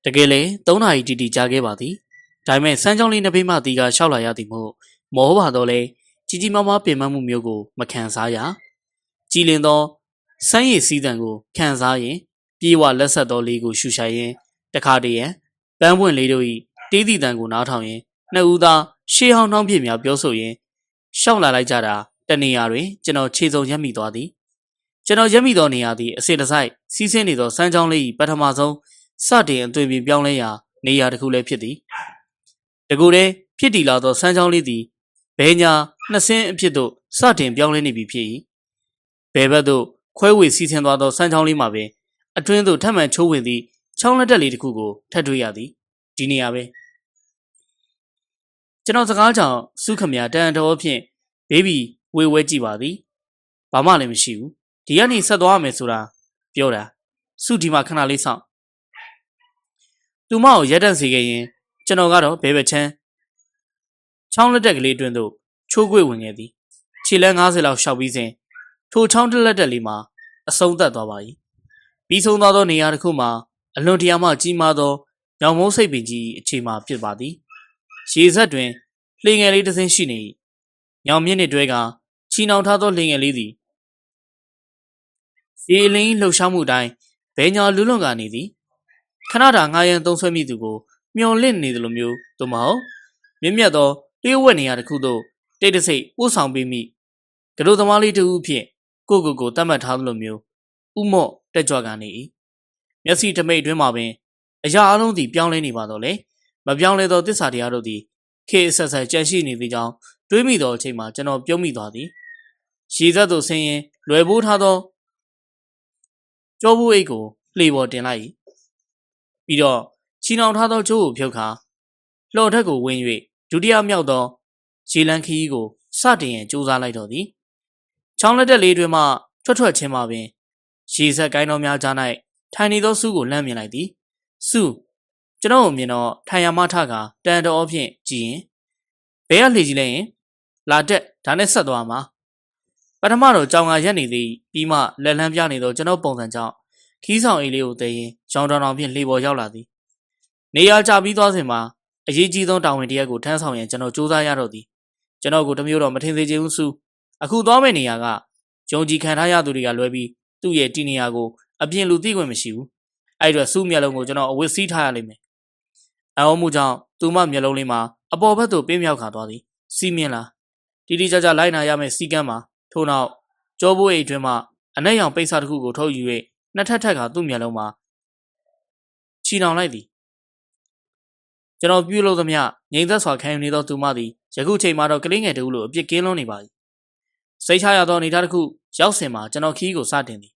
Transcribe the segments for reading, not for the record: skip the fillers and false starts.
တကယ်လေ3နာရီတီတီကြာခဲ့ပါသည်ဒါပေမဲ့စမ်းချောင်းလေးနှစ်ဖေးမှတီကရှောက်လာရသည်မို့မောပါတော့လေကြီးကြီးမားမားပင်ပန်းမှုမျိုးကိုမခံစားရကြည်လင်သောစမ်းရည်စည်းတံကိုခံစားရင်ပြေဝလက်ဆက်သောလေးကိုရှူရှိုင်ရင်တခါတည်းရန်ပန်းပွင့်လေးတို့၏တေးသည့်တံကိုနားထောင်ရင်နှစ်ဦးသားရှေးဟောင်းနှောင်းပြများပြောဆိုရင်ရှောက်လာလိုက်ကြတာတနေရာတွင်ကျွန်တော်ခြေစုံရက်မိသွားသည်ကျွန်တော်ရက်မိသောနေရာသည်အစစ်တစိုက်စီးဆင်းနေသောစမ်းချောင်းလေး၏ပထမဆုံးစတင်အသွင်ပြင်ပြောင်းလဲရာနေရာတစ်ခုလည်းဖြစ်သည်တကူတည်းဖြစ်တည်လာသောစမ်းချောင်းလေးသည်ဘဲညာနှစ်ဆင်းအဖြစ်သို့စတင်ပြောင်းလဲနေပြီဖြစ်၏ဘဲဘက်သို့ခွဲဝေစီးဆင်းသွားသောစမ်းချောင်းလေးမှာပင်အတွင်းသို့ထပ်မံချိုးဝင်သည့်ချောင်းလက်တက်လေးတစ်ခုကိုထပ်တွေ့ရသည်ဒီနေရာပဲကျွန်တော်စကားကြောင့်စုခမရတန်တော်ဖြင့်ဘေးဘီဝေဝဲကြည့်ပါသည်ဘာမှလည်းမရှိဘူးဒီကနေဆက်သွားရမယ်ဆိုတာပြောတာစုဒီမှာခဏလေးစောင့်သူမကိုရက်တက်စေခဲ့ရင်ကျွန်တော်ကတော့ဘဲဘက်ချမ်းချောင်းလက်တက်ကလေးတွင်သို့ချိုးကွေ့ဝင်ခဲ့သည်ခြေလမ်း90လောက်ရှောက်ပြီးစဉ်ထိုချောင်းတက်လက်တက်လေးမှာအဆုံးသတ်သွားပါ၏ပြီးဆုံးသွားသောနေရာတစ်ခုမှာအလွန်တရာမှကြီးမားသောညောင်မုန်းစိတ်ပင်ကြီးအခြေမှာဖြစ်ပါသည်ရေဆက်တွင်လှေငယ်လေးတစ်စင်းရှိနေ၏ညောင်မြင့်နှင့်တွဲကချီနှောင်ထားသောလှေငယ်လေးသည်ရေအလင်းလှုပ်ရှားမှုတိုင်းဘဲညာလူးလွန်ကနေသည်ခဏတာငားရန်သုံးဆွဲမိသူကိုမျော်လင့်နေသလိုမျိုးသို့မဟုတ်မြင့်မြတ်သောလျှို့ဝှက်နေရာတစ်ခုသို့တိတ်တဆိတ်ပို့ဆောင်ပေးမိကလေးသမားလေးတူဖြင့်ကိုတတ်မှတ်ထားသလိုမျိုးဥမော့တက်ကြွကနေ၏မျက်စိတမိတ်အတွင်းမှာပင်အရာအလုံးသည်ပြောင်းလဲနေပါတော့လေမပြောင်းလဲသောသစ္စာတရားတို့သည်ခေအဆက်ဆက်ကြန့်ရှိနေသည့်ကြောင်းတွေးမိသောအချိန်မှာကျွန်တော်ပြုံးမိသွားသည်ရေစက်သို့ဆင်းရင်လွယ်ပိုးထားသောကြောဘူးအိတ်ကိုလှေပေါ်တင်လိုက်၏ပြီးတော့ချီနှောင်ထားသောကျိုးကိုဖြုတ်ခါလှော်ထက်ကိုဝင်၍ဒုတိယမြောက်သောရေလန်းခီးကိုစတင်ရန်ကြိုးစားလိုက်တော့သည်ချောင်းလက်တက်လေးတွင်မှထွက်ချင်းမှပင်ရေစက်ကိုင်းတော်များကြား၌ထိုင်နေသောစုကိုလှမ်းမြင်လိုက်သည်စုကျွန်တော်ကိုမြင်တော့ထိုင်ရမထကတန်တော်ဖြင့်ကြည်ရင်ဘဲကလှေကြီးလဲရင်လာတက်ဒါနဲ့ဆက်သွားမှာပထမတော့ကြောင်ကရက်နေသည်ပြီးမှလက်လန်းပြနေသောကျွန်တော်ပုံစံကြောင့်ခီးဆောင်အိမ်လေးကိုတည်ရင်ရောင်တောင်ဖြင့်လှေပေါ်ရောက်လာသည်နေရာကျပြီးသွားစဉ်မှာအရေးကြီးဆုံးတာဝန်တရက်ကိုထမ်းဆောင်ရန်ကျွန်တော်စူးစမ်းရတော့သည်ကျွန်တော်ကိုတမျိုးတော့မထင်သေးချင်ဘူးစုအခုသွားမယ့်နေရာကဂျုံကြီးခံထားရသူတွေကလွဲပြီးသူ့ရဲ့တီနေရာကိုအပြင်လူသိခွင့်မရှိဘူးအဲ့အတွက်စုမျက်လုံးကိုကျွန်တော်အဝတ်စည်းထားရလိမ့်မယ်အအောင်မှုကြောင့်သူမမျက်လုံးလေးမှာအပေါ်ဘက်သို့ပြင်းမြောက်ခါသွားသည်စီးမြင်လားတီတီကြကြလိုက်နာရမယ့်စီကမ်းမှာထို့နောက်ကြောဘိုးအိတ်တွင်မှအနက်ရောင်ပိတ်စာတစ်ခုကိုထုတ်ယူ၍နှစ်ထပ်ထက်ကသူ့မျက်လုံးမှာချီနှောင်လိုက်သည်ကျွန်တော်ပြုလုပ်သမျှငြိမ်သက်စွာခံယူနေသောသူမသည်ယခုချိန်မှာတော့ကလေးငယ်တူလိုအပြစ်ကင်းလွန်းနေပါ၏စိတ်ချရသောအနေထားတစ်ခုရောက်စဉ်မှာကျွန်တော်ခီးကိုစတင်သည်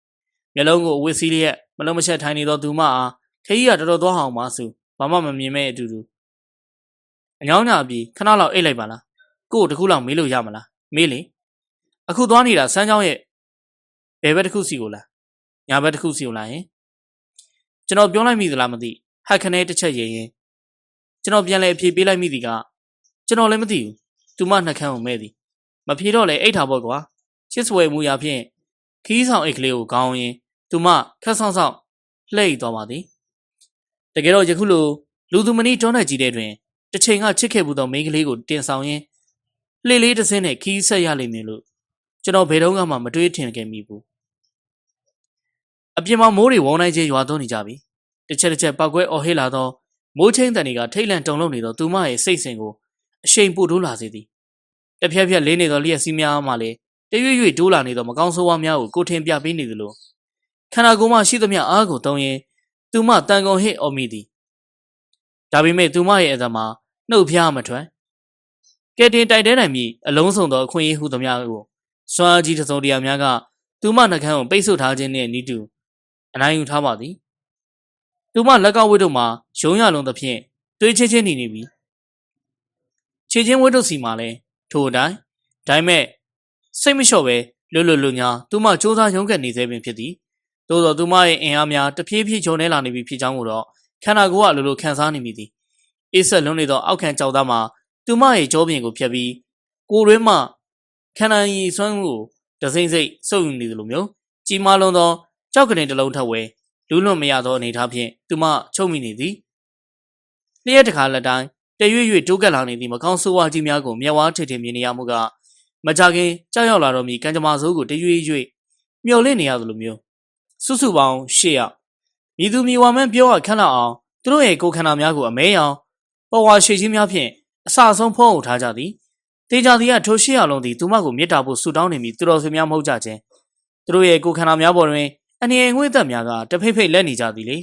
မျက်လုံးကိုအဝတ်စည်းလျက်မလုံးမချက်ထိုင်နေသောသူမအားခရီးကတော်တော်သွားအောင်ပါစုဘာမှမမြင်မဲ့အတူတူအညောင်းညာပြီးခဏလောက်အိတ်လိုက်ပါလားကို့တခုလောက်မေးလို့ရမလားမေးလေအခုသွားနေတာစမ်းချောင်းရဲ့ဘယ်ဘက်တစ်ခုစီကိုလားညာဘက်တစ်ခုစီကိုလားယင်ကျွန်တော်ပြောလိုက်မိသလားမသိဟက်ခနဲတစ်ချက်ရရင်ကျွန်တော်ပြန်လဲအဖြေပေးလိုက်မိသည်ကကျွန်တော်လည်းမသိဘူးသူမနှက်ခမ်းကိုမဲ့သည်မဖြေတော့လေအိတ်ထားပေါ့ကွာချစ်စွဲမှုရာဖြင့်ခီးဆောင်အိတ်ကလေးကိုခေါင်းရင်သူမခက်ဆောင်ဆောင်လှည့်သွားပါသည်တကယ်တော့ယခုလိုလူသူမနီတွန်းတဲ့ကြီးတဲ့တွင်တစ်ချိန်ကချစ်ခဲ့မှုသောမိန်းကလေးကိုတင်ဆောင်ရင်းလှေလေးတစ်စင်းနဲ့ခီးဆက်ရလိမ့်မယ်လို့ကျွန်တော်ဘယ်တော့မှမတွေးထင်ခဲ့မိဘူးအပြင်မှာမိုးတွေဝုန်းတိုင်းချင်းရွာသွန်းနေကြပြီတစ်ချက်ပောက်ကွဲအော်ဟစ်လာသောမိုးချင်းတန်တွေကထိတ်လန့်တုန်လှုပ်နေသောသူမရဲ့စိတ်စဉ်ကိုအရှိန်ပို့တိုးလာစေသည်တဖြည်းဖြည်းလေးနေသောလျှက်စီးများမှလည်းတရွေ့ရွေ့တိုးလာနေသောမကောင်းဆိုးဝါးများကိုထင်ပြပေးနေသလိုခန္ဓာကိုယ်မှရှိသမျှအားကိုသုံးရင်းသူမတန်ကုန်ဟစ်အော်မိသည်ဒါပေမဲ့သူမရဲ့အသက်မှာနှုတ်ဖျားမထွက်ကဲတင်တိုက်တဲနိုင်မိအလုံးစုံသောအခွင့်အရေးဟုသမျှကိုစွမ်းအားကြီးတစုံတရာများကသူမနှကန်းကိုပိတ်ဆို့ထားခြင်းနှင့်နီးတူအနိုင်ယူထားပါသည်သူမလက်ကဝိတ်တို့မှာရုံးရလုံးသဖြင့်တွေးချင်းနေပြီခြေချင်းဝိတ်တို့စီမှာလဲထိုအတိုင်းဒါပေမဲ့စိတ်မလျှော့ပဲလွတ်ညာသူမစူးစမ်းရုန်းကန်နေသေးပင်ဖြစ်သည်သို့သောသူမရဲ့အင်အားများတဖြည်းဖြည်းချုံနေလာနေပြီဖြစ်ကြောင်းကိုတော့ခန္ဓာကိုယ်ကလိုခံစားနေမိသည်အေးဆက်လွန်းနေသောအောက်ခံကြောက်သားမှာသူမရဲ့ကြောပြင်ကိုဖြတ်ပြီးကိုယ်တွင်းမှခန္ဓာရည်စွမ်းကိုတစိမ့်စိတ်စုပ်ယူနေသလိုမျိုးကြီးမားလွန်းသောကြောက်ကလေးတစ်လုံးထပ်ဝဲလူးလွန်မရသောအနေထားဖြင့်သူမချုပ်မိနေသည် လျှက်တခါလက်တိုင်းတရွေ့ရွေ့တိုးကပ်လာနေသည့်မကောင်းဆိုးဝါးကြီးများကိုမျက်ဝါးထင်ထင်မြင်နေရမှုကမကြခင်ကြောက်ရောက်လာတော့မီကံကြမ္မာဆိုးကိုတရွေ့ရွေ့မျောလင့်နေရသလိုမျိုးစုစုပေါင်း၈ယောက်မြည်သူမြည်ဝါမှန်းပြောရခန့်လောက်အောင်သူတို့ရဲ့ကိုယ်ခန္ဓာများကိုအမဲရောင်ပေါ်ဝါရှိခြင်းများဖြင့်အစအဆုံးဖုံးအုပ်ထားကြသည်တေချာသည်ကထို၈ယောက်လုံးသည်သူမကိုမြစ်တာဖို့ဆူတောင်းနေမိသူတော်စင်များမဟုတ်ကြခြင်းသူတို့ရဲ့ကိုယ်ခန္ဓာများပေါ်တွင်အနေငွေ့သက်များကတဖိတ်ဖိတ်လက်နေကြသည်လေ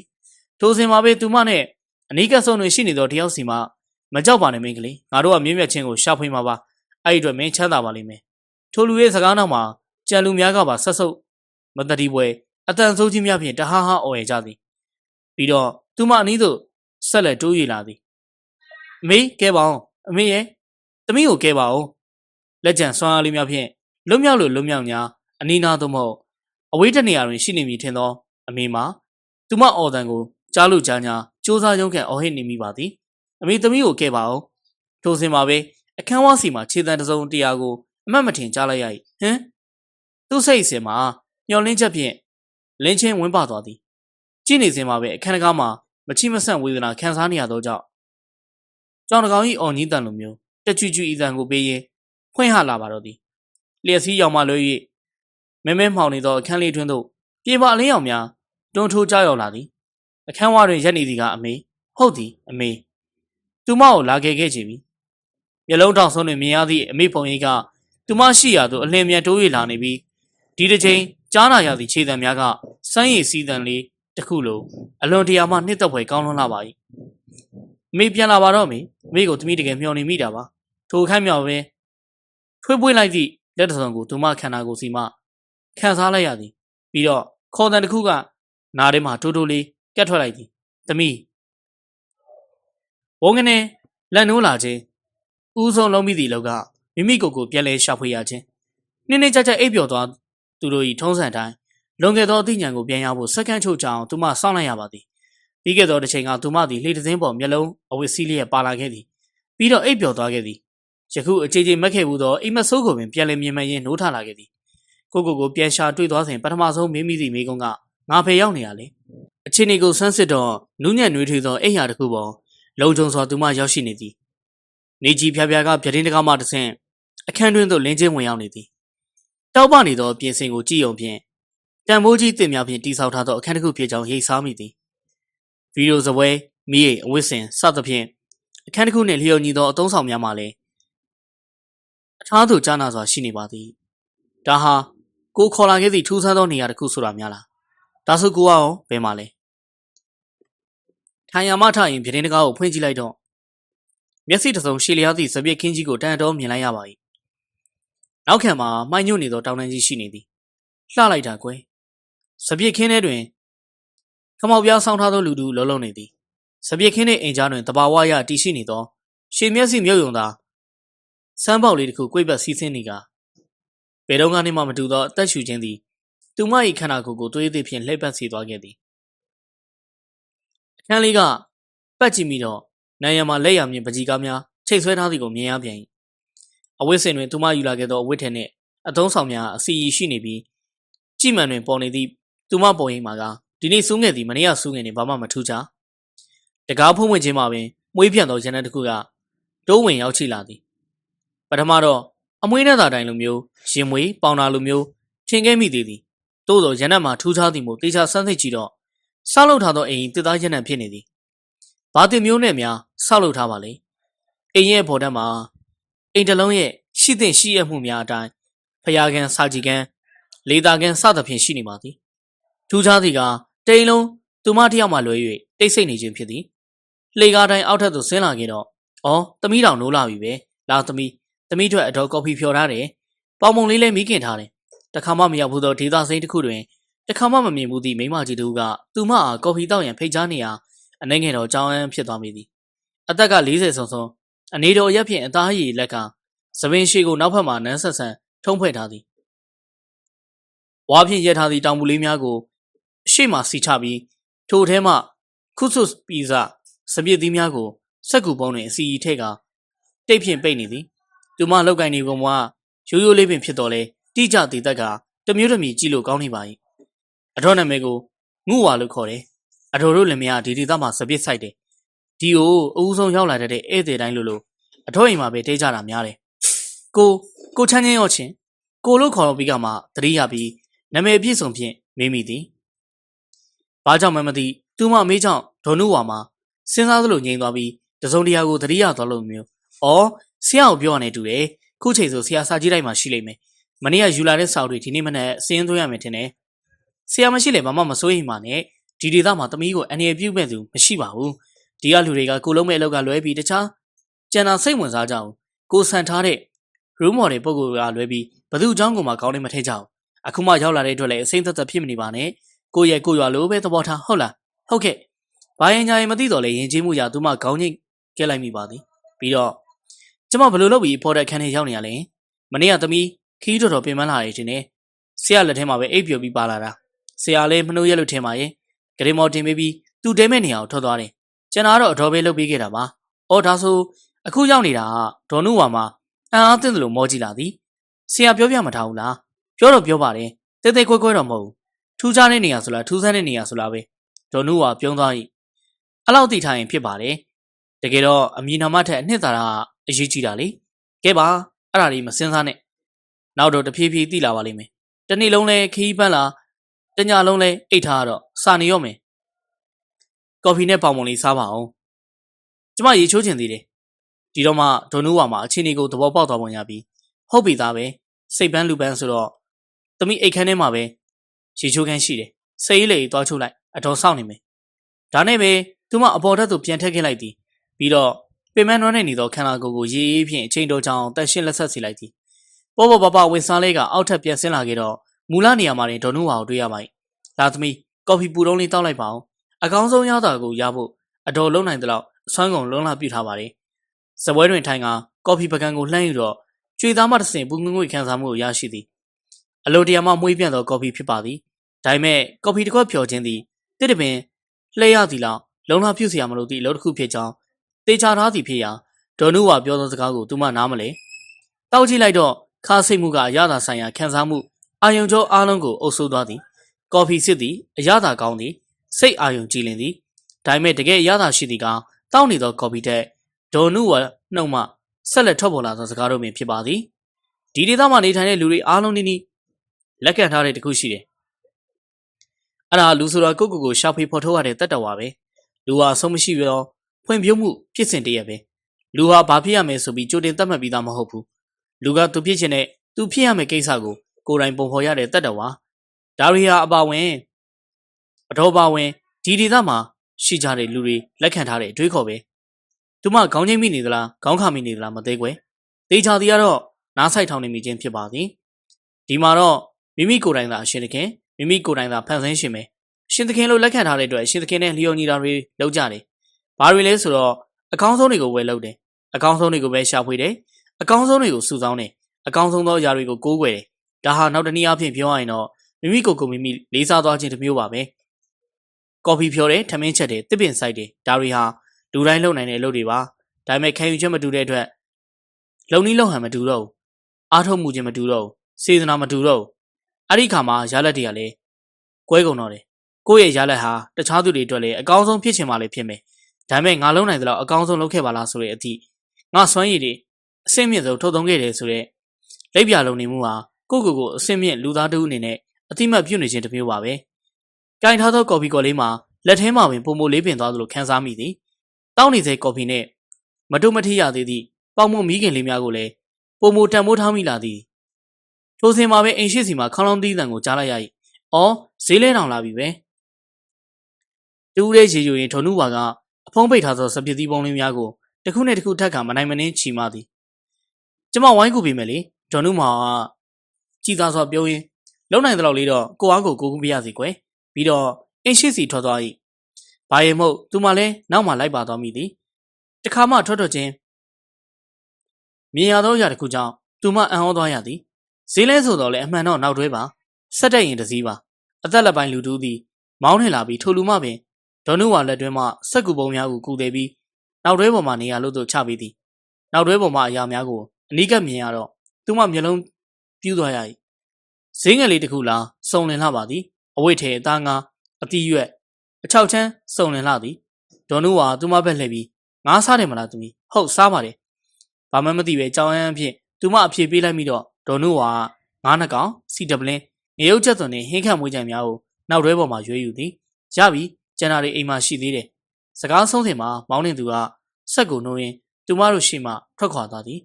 ထိုစဉ်မှာပဲသူမနဲ့အနီးကပ်ဆုံးတွင်ရှိနေသောတယောက်စီမှမကြောက်ပါနဲ့မင်းကလေးငါတို့ကမြင့်မြတ်ခြင်းကိုရှာဖွေမှာပါအဲ့ဒီအတွက်မင်းချမ်းသာပါလိမ့်မယ်ထိုလူရဲ့စကားနောက်မှာကြံလူများကပါဆက်ဆုပ်မတတိပွဲအတန်ဆိုးကြီးများဖြင့်တဟားဟားအော်ရကြသည်ပြီးတော့သူမအနီးသို့ဆက်လက်တိုး၍လာသည်အမေကဲပါအောင်အမေရဲ့သမီးကိုကဲပါအောင်လက်ကျန်ဆွမ်းအားလေးများဖြင့်လွတ်မြောက်လို့လွတ်မြောက်ညာအနီးနားသို့မဟုတ်အဝေးတနေရာတွင်ရှိနေမည်ထင်သောအမေမှာသူမအော်တန်ကိုကြားလို့ကြားညာစူးစားရုံးကန်အော်ဟစ်နေမိပါသည်အမေသမီးကိုကဲပါအောင်ထိုစဉ်မှာပဲအခန်းဝါးစီမှာခြေတံတစုံတရာကိုအမှတ်မထင်ကြားလိုက်ရ၏ဟမ်သူ့စိတ်အစဉ်မှာမျောလင်းချက်ဖြင့်လင်းချင်းဝင်းပသွားသည်ကြည့်နေစဉ်မှာပဲအခန်းတကားမှာမချိမဆန့်ဝေဒနာခံစားနေရသောကြောင့်ကြောင်တကောင်၏အော်ကြီးတန်လိုမျိုးတက်ချွချွဤတန်ကိုပေးရင်ဖွင့်ဟလာပါတော့သည်လျက်စီးရောင်မှလွှဲ၍မဲမဲမှောင်နေသောအခန်းလေးတွင်သို့ပြေပါအလင်းရောင်များတွန်းထိုးကြရောက်လာသည်အခန်းဝါတွင်ရက်နေသည်ကအမေဟုတ်သည်အမေသူမကိုလာခဲ့ချေပြီမျက်လုံးတောင်ဆုံးတွင်မြင်ရသည့်အမေပုံရိပ်ကသူမရှိရာသို့အလင်းမြန်တိုး၍လာနေပြီးဒီတစ်ချိန်ကြားနာရသည့်ခြေတံများကစမ်းရည်စီးတံလေးတစ်ခုလိုအလွန်တရာမှနှစ်သက်ဖွယ်ကောင်းလွန်းလာပါ၏အမေပြန်လာပါတော့မေအမေကိုသမီးတကယ်မျှော်နေမိတာပါထိုခိုင်းမြောက်ပဲထွေးပွေးလိုက်သည့်လက်တစုံကိုသူမခန္ဓာကိုယ်စီမှခံစားလိုက်ရသည်ပြီးတော့ခေါ်တံတစ်ခုကနားထဲမှာထိုးထိုးလေးကတ်ထွက်လိုက်သည်သမီးဘုံကနေလက်နိုးလာခြင်းဦးဆုံးလုံးပြီးသည့်လောက်ကမိမိကိုယ်ကိုပြန်လဲရှာဖွေရခြင်းနှင်းနှင်းကြကြအိပ်ပျော်သွားသူတို့၏ထုံးစံတိုင်းလွန်ခဲ့သောအသိဉာဏ်ကိုပြန်ရဖို့စက္ကန့်ချို့ကြာအောင်သူမစောင့်လိုက်ရပါသည်ပြီးခဲ့သောတစ်ချိန်ကသူမသည်လှေတစ်စင်းပေါ်မျက်လုံးအဝတ်စည်းလျက်ပါလာခဲ့သည်ပြီးတော့အိပ်ပျော်သွားခဲ့သည်ယခုအကြေမက်ခဲ့ဘူးသောအိမ်မဆိုးကိုပင်ပြန်လဲမြင်မှန်ရင်နိုးထလာခဲ့သည်ကိုပြန်ရှာတွေ့သွားစဉ်ပထမဆုံးမေးမိသည့်မိကုန်းကငါဖယ်ရောက်နေရလေအချင်းဒီကိုဆန်းစစ်တော့နူးညံ့နှွေးထွေးသောအိမ်ရာတစ်ခုပေါ်လုံခြုံစွာသူမရောက်ရှိနေသည်နေကြီးဖျားဖျားကပြတင်းတကားမှတဆင့်အခန်းတွင်းသို့လင်းချင်းဝင်ရောက်နေသည်တောက်ပနေသောပြင်ဆင်ကိုကြည့်ုံဖြင့်တံမိုးကြီးတင်များဖြင့်တိဆောက်ထားသောအခန်းတစ်ခုဖြစ်ကြောင်းရိပ်စားမိသည်ဗီဒီယိုစပွဲမိရိပ်အဝတ်စင်စသဖြင့်အခန်းတစ်ခုနှင့်လျော်ညီသောအသုံးဆောင်များမှလည်းအထားသူကြားနာစွာရှိနေပါသည်ဒါဟာကိုခေါ်လာခဲ့သည့်ထူးဆန်းသောနေရာတစ်ခုဆိုတာများလားဒါဆိုကိုအောင်ဘယ်မှာလဲထိုင်ရမထရင်ပြတင်းတကားကိုဖွင့်ကြည့်လိုက်တော့မျက်စိတစ်စုံရှည်လျားသည့်စပြည့်ခင်းကြီးကိုတန်တော်မြင်လိုက်ရပါ၏နောက်ခံမှာမှိုင်ညွတ်နေသောတောင်တန်းကြီးရှိနေသည်လှလိုက်တာကွယ်စပြည့်ခင်းထဲတွင်ခမောက်ပြားဆောင်းထားသောလူတူလုံးလုံးနေသည်စပြည့်ခင်းနှင့်အိမ်ကြားတွင်တဘာဝရတီရှိနေသောရှည်မျက်စိမြုပ်ယုံသာစမ်းပေါက်လေးတစ်ခုကွေ့ပတ်စီးဆင်းနေကဘယ်တော့မှမတူသောအသက်ရှူခြင်းသည်သူမ၏ခန္ဓာကိုယ်ကိုသွေးသေးဖြင့်လှည့်ပတ်စေသွားခဲ့သည်အခန်းလေးကပတ်ကြည့်မိတော့နိုင်ရန်မှာလက်ရမြင့်ပကြီးကားများချိတ်ဆွဲထားသည်ကိုမြင်ရပြန်၏အဝတ်စင်တွင်သူမယူလာခဲ့သောအဝတ်ထည်နှင့်အသုံးဆောင်များအစီအီရှိနေပြီးကြည်မှန်တွင်ပေါ်နေသည့်သူမပုံရိပ်မှာကဒီနေ့စူးငယ်သည်မနေ့ကစူးငယ်နှင့်ဘာမှမထူးခြားတကားဖုံးဝင်ခြင်းမှာပင်မွေးပြန့်သောရန်တစ်ခုကတိုးဝင်ရောက်ချိလာသည်ပထမတော့အမွေးနဲ့သာတိုင်လိုမျိုးရင်မွေးပေါင်တာလိုမျိုးထင်ခဲ့မိသေးသည်သို့သောရန်နက်မှာထူးခြားသည်မို့တေချာဆန်းစစ်ကြည့်တော့ဆောက်လုပ်ထားသောအိမ်တစ်သားရန်နက်ဖြစ်နေသည်ဘာတင်မျိုးနဲ့များဆောက်လုပ်ထားပါလေအိမ်ရဲ့ဘော်တက်မှာအိမ်တစ်လုံးရဲ့ရှိသင့်ရှိရမှုများအတိုင်းဖျားကန်စာကြည်ကန်လေသာကန်စသဖြင့်ရှိနေပါသည်ထူးခြားသည်ကတိမ်လုံးသူမတစ်ယောက်မှလွဲ၍တိတ်ဆိတ်နေခြင်းဖြစ်သည်လှေကားတိုင်းအောက်ထပ်သို့ဆင်းလာခဲ့တော့အော်သမီးတော်နိုးလာပြီပဲလာသမီးထွက်အတော်ကော်ဖီဖြော်ထားတယ်ပေါင်မုံလေးလည်းမိခင်ထားတယ်တခါမှမရောက်ဘူးသောဒေသစိမ်းတစ်ခုတွင်တခါမှမမြင်ဘူးသည့်မိမကြီးတူကသူမအားကော်ဖီတောက်ရန်ဖိတ်ကြားနေရာအနေငယ်တော်ကြောင်းအန်းဖြစ်သွားမိသည်အသက်က40ဆုံဆုံအနေတော်ရက်ဖြင့်အသားရည်လက်ကသပင်ရှိကိုနောက်ဖက်မှနန်းဆက်ဆန်ထုံးဖွဲ့ထားသည်ဝါဖြင့်ရက်ထားသည့်တောင်ပူလေးများကိုရှေ့မှစီချပြီးထိုထဲမှခုဆွပီဇာစပြည့်သီးများကိုစက်ကူပုံးတွင်အစီအီထည့်ကတိတ်ဖြင့်ပိတ်နေသည်သူမလောက်ကင်နေပုံကရိုးရိုးလေးပင်ဖြစ်တော်လဲတိကျတည်တက်ကတမျိုးတမီကြည့်လို့ကောင်းနေပါ၏အတော်နာမည်ကိုငုဝါလို့ခေါ်တယ်အတော်တို့လည်းမရဒီဒေသမှာစပြစ်ဆိုင်တယ်ဒီ ဒီကိုအဦးဆုံးရောက်လာတဲ့ဧည့်သည်တိုင်းလို့အထောက်အိမ်မှာပဲတဲကြတာများတယ်ကိုချမ်းချင်းရောချင်းကိုလို့ခေါ်တော့ပြီးကမှသတိရပြီးနာမည်ပြည့်စုံဖြင့်မေးမိသည်ဘာကြောင့်မှမသိသူမမေးကြောင့်ဒေါ်နုဝါမှာစဉ်းစားသလိုငြိမ်သွားပြီးတစုံတရာကိုသတိရသွားလို့မျိုးဆရာကိုပြောရနေတူတယ်ခုချိန်ဆိုဆရာစာကြည့်တိုင်းမှာရှိလိမ့်မယ်မနေ့ကယူလာတဲ့စာအုပ်တွေဒီနေ့မနက်စင်းသွင်းရမယ်ထင်တယ်ဆရာမရှိလေဘာမှမစိုးရိမ်ပါနဲ့ဒီဒေသမှာသမီးကိုအနေပြုမဲ့သူမရှိပါဘူးဒီကလူတွေကကိုလုံးမဲ့အလောက်ကလွဲပြီးတခြားကျန်တာစိတ်ဝင်စားကြအောင်ကိုဆန်ထားတဲ့ room model ပုံကိုလွဲပြီးဘသူအကြောင်းကိုမှကောင်းနေမထဲကြအောင်အခုမှရောက်လာတဲ့အတွက်လည်းအစိမ့်သက်သက်ဖြစ်မနေပါနဲ့ကိုရဲ့ကိုရွာလိုပဲသဘောထားဟုတ်လားဟုတ်ကဲ့ဘာရင်ညာရင်မသိတော့လေရင်ကျေးမှုရသူမခေါင်းငိတ်ကဲလိုက်မိပါသည်ပြီးတော့ကျမဘယ်လိုလုပ်ပြီးပေါ်တဲ့ခန်းထဲရောက်နေရလဲမနေ့ကသမီးခီးတော်ပင်မလာတယ်တင်နေဆရာလက်ထဲမှာပဲအိပ်ပျော်ပြီးပါလာတာဆရာလည်းမနှိုးရက်လို့ထင်ပါရဲ့ဂရေမော်တင်ပြီးသူတဲမဲ့နေအောင်ထွက်သွားတယ်ကျန်တာတော့အတော်ပဲလုပ်ပေးခဲ့တာပါဒါဆိုအခုရောက်နေတာကဒေါ်နုဝါမှာအံ့အားသင့်တယ်လို့မောကြည့်လာသည်ဆရာပြောပြမထားဘူးလားပြောတော့ပြောပါတယ်တဲတဲခွဲခွဲတော့မဟုတ်ဘူးထူးခြားတဲ့နေရာဆိုလားထူးဆန်းတဲ့နေရာဆိုလားပဲဒေါ်နုဝါပြုံးသွား၏အဲ့လောက်သိထားရင်ဖြစ်ပါတယ်တကယ်တော့အမည်နာမထက်အနှစ်သာရအရေးကြီးတာလေကဲပါအဲ့ဒါလေးမစင်စားနဲ့နောက်တော့တဖြည်းဖြည်းသိလာပါလိမ့်မယ်တနေ့လုံးလဲခီးပန်းလာတညလုံးလဲအိတ်ထားတော့စာနေရော့မယ်ကော်ဖီနဲ့ပေါင်မုံလေးစားပါအောင်ကျမရေချိုးချင်သေးတယ်ဒီတော့မှဒေါ်နုဝါမှာအချင်းတွေကိုသဘောပေါက်သွားပုံရပြီးဟုတ်ပြီသားပဲစိတ်ပန်းလူပန်းဆိုတော့သမီးအိတ်ခမ်းထဲမှာပဲရေချိုးခန်းရှိတယ်စိတ်လေးသွားချိုးလိုက်အတော်စောင့်နေမယ်ဒါနဲ့ပဲသူမအပေါ်ထက်သို့ပြန်ထက်ခဲ့လိုက်သည်ပြီးတော့ပင်မနှွမ်းနေသောခန္ဓာကိုယ်ကိုရေးရေးဖြင့်အချိန်တော်ကြောင်တက်ရှင်းလက်ဆက်စီလိုက်သည်ပေါ်ပဝင်စားလေးကအောက်ထပ်ပြန်ဆင်းလာခဲ့တော့မူလနေရာမှာဒေါ်နုဝါကိုတွေ့ရပါ၏လာသမီးကော်ဖီပူတုံးလေးတောက်လိုက်ပါအောင်အကောင်းဆုံးရတာကိုရဖို့အတော်လုံးနိုင်သလောက်အဆွမ်းကုန်လုံးလာပြထားပါတယ်စပွဲတွင်ထိုင်ကကော်ဖီပကံကိုလှမ်းယူတော့ကျွေသားမတစ်စင်ပူငွေခံစားမှုကိုရရှိသည်အလိုတရာမှမွေးပြန့်သောကော်ဖီဖြစ်ပါသည်ဒါပေမဲ့ကော်ဖီတစ်ခွက်ဖြော်ခြင်းသည်တစ်တပင်လှည့်ရသည်လောက်လုံးလာပြုတ်เสียမလို့သည့်အလုပ်တစ်ခုဖြစ်ကြောင်းတေချာထားသည်ဖြစ်ရာဒေါ်နုဝါပြောသောစကားကိုသူမနားမလဲတောက်ကြည့်လိုက်တော့ခါစိတ်မှုကအရသာဆိုင်ရာခံစားမှုအာယုံကျော်အားလုံးကိုအုပ်စိုးသွားသည်ကော်ဖီစစ်သည်အရသာကောင်းသည်စိတ်အာယုံကြည်လင်သည်ဒါပေမဲ့တကယ်အရသာရှိသည်ကတောက်နေသောကော်ဖီထက်ဒေါ်နုဝါနှုတ်မှဆက်လက်ထွက်ပေါ်လာသောစကားတို့ပင်ဖြစ်ပါသည်ဒီဒေသမှာနေထိုင်တဲ့လူတွေအားလုံးနီးလက်ခံထားတဲ့တခုရှိတယ်အဲ့ဒါလူဆိုတာကိုရှာဖွေဖော်ထုတ်ရတဲ့တတ်တော်ပါပဲလူဟာဆုံးမရှိရောဖွံ့ဖြိုးမှုဖြစ်စဉ်တည်းရပဲလူဟာဘာဖြစ်ရမယ်ဆိုပြီးကြိုတင်သတ်မှတ်ပြီးသားမဟုတ်ဘူးလူကသူဖြစ်ချင်တဲ့သူဖြစ်ရမယ့်ကိစ္စကိုကိုယ်တိုင်ပုံဖော်ရတဲ့တတ်တော်ပါဒါရီဟာအပါဝင်အတော်ပါဝင်ဒီဒေသမှာရှိကြတဲ့လူတွေလက်ခံထားတဲ့အတွေးခေါ်ပဲသူမခေါင်းချင်းမိနေသလားခေါင်းခါမိနေသလားမသိကွယ်တေချာတီကတော့နားဆိုင်ထောင်နေမိခြင်းဖြစ်ပါသည်ဒီမှာတော့မိမိကိုယ်တိုင်သာအရှင်သခင်မိမိကိုယ်တိုင်သာဖန်ဆင်းရှင်ပဲရှင်သခင်လို့လက်ခံထားတဲ့အတွက်ရှင်သခင်နဲ့လျော်ညီတာတွေလုပ်ကြတယ်ဘာတွေလဲဆိုတော့အကောင်းဆုံးတွေကိုဝယ်လုပ်တယ်အကောင်းဆုံးတွေကိုပဲရှာဖွေတယ်အကောင်းဆုံးတွေကိုစုဆောင်းတယ်အကောင်းဆုံးသောຢာတွေကိုကိုးကွယ်တယ်ဒါဟာနောက်တနည်းအားဖြင့်ပြောရရင်တော့မိမိကိုယ်ကိုမိမိလေးစားသွားခြင်းတစ်မျိုးပါပဲကော်ဖီဖြော်တယ်ထမင်းချက်တယ်တစ်ပင်စိုက်တယ်ဒါတွေဟာလူတိုင်းလုပ်နိုင်တဲ့အလုပ်တွေပါဒါပေမဲ့ခံယူချက်မတူတဲ့အတွက်လုံနည်းလုံဟန်မတူတော့ဘူးအားထုတ်မှုခြင်းမတူတော့ဘူးစေတနာမတူတော့ဘူးအဲ့ဒီခါမှာရလက်တွေကလည်းကွဲကုန်တော့တယ်ကိုယ့်ရဲ့ရလက်ဟာတခြားသူတွေအတွက်လည်းအကောင်းဆုံးဖြစ်ချင်မှလည်းဖြစ်မယ်ဒါပေမဲ့ငါလုံးနိုင်သလောက်အကောင်းဆုံးလုပ်ခဲ့ပါလားဆိုတဲ့အသည့်ငါစွမ်းရည်တွေအဆင့်မြင့်ဆုံးထုတ်သုံးခဲ့တယ်ဆိုတဲ့လက်ပြလုံးနေမှုဟာကိုအဆင့်မြင့်လူသားတဦးအနေနဲ့အတိမတ်ပြုနေခြင်းတစ်မျိုးပါပဲ။ကင်ထားသောကော်ဖီကော်လေးမှာလက်ထဲမှာပင်ပုံမိုလေးပင်သွားသလိုခန်းစားမိသည်။တောက်နေစေကော်ဖီနဲ့မတုမထရသေးသည့်ပေါမုံမီးခင်လေးများကိုလည်းပုံမိုတန်မိုးထားမိလာသည်။ထိုစဉ်မှာပဲအိမ်ရှိစီမှာခေါင်းလောင်းသီးတန်ကိုကြားလိုက်ရ၏။အော်ဈေးလဲတောင်လာပြီပဲ။တူးတဲ့ရေယူရင်ထုံနုဝါကအဖုံးပိတ်ထားသောစပစ်သီးပုံလေးများကိုတစ်ခုနဲ့တစ်ခုထပ်ခါမနိုင်မနှင်းချီမှသည်။ကျမဝိုင်းကူပေးမယ်လေ။ထုံနုမောင်ကကြည်သာစွာပြောရင်းလုံနိုင်တဲ့လောက်လေးတော့ကိုအားကိုကူပြရစီကွယ်ပြီးတော့အင်းရှိစီထွက်သွား၏ဘာရင်မို့သူမလည်းနောက်မှလိုက်ပါသွားမိသည်တခါမှထွက်ချင်းမြင်ရသောအရာတစ်ခုကြောင့်သူမအံ့ဩသွားရသည်ဈေးလဲဆိုတော့လေအမှန်တော့နောက်တွဲပါဆက်တက်ရင်တစည်းပါအသက်လက်ပိုင်းလူတူးသည်မောင်းထင်လာပြီးထိုလူမပင်ဒေါ်နုဝါလက်တွင်းမှစက်ကူပုံများကိုကူသေးပြီးနောက်တွဲပေါ်မှနေရာလို့တို့ချပြီးသည်နောက်တွဲပေါ်မှအရာများကိုအနီးကပ်မြင်ရတော့သူမမျက်လုံးပြူးသွားရ၏ဈေးငယ်လေးတစ်ခုလားစုံလင်လှပါသည်အဝိတ်ထဲအသားငါအတီးရွက်အချောက်ချမ်းစုံလင်လှသည်ဒေါ်နုဝါသူမဘက်လှည့်ပြီး ငါးစားတယ်မလားသမီးဟုတ်စားပါတယ်ဘာမှမသိပဲကြောင်ရမ်းအဖြစ်သူမအဖြေပေးလိုက်ပြီးတော့ဒေါ်နုဝါငါးနှကောင်စီတပလင်းငရုတ်ချက်သွန်နဲ့ဟင်းခတ်မွေးကြံများကိုနောက်တွဲပေါ်မှာရွေးယူသည်ရပြီကျန်တာတွေအိမ်မှာရှိသေးတယ်စကားဆုံးစဉ်မှာမောင်းနေသူကဆက်ကိုနှိုးရင်းသူမတို့ရှေ့မှထွက်ခွာသွားသည်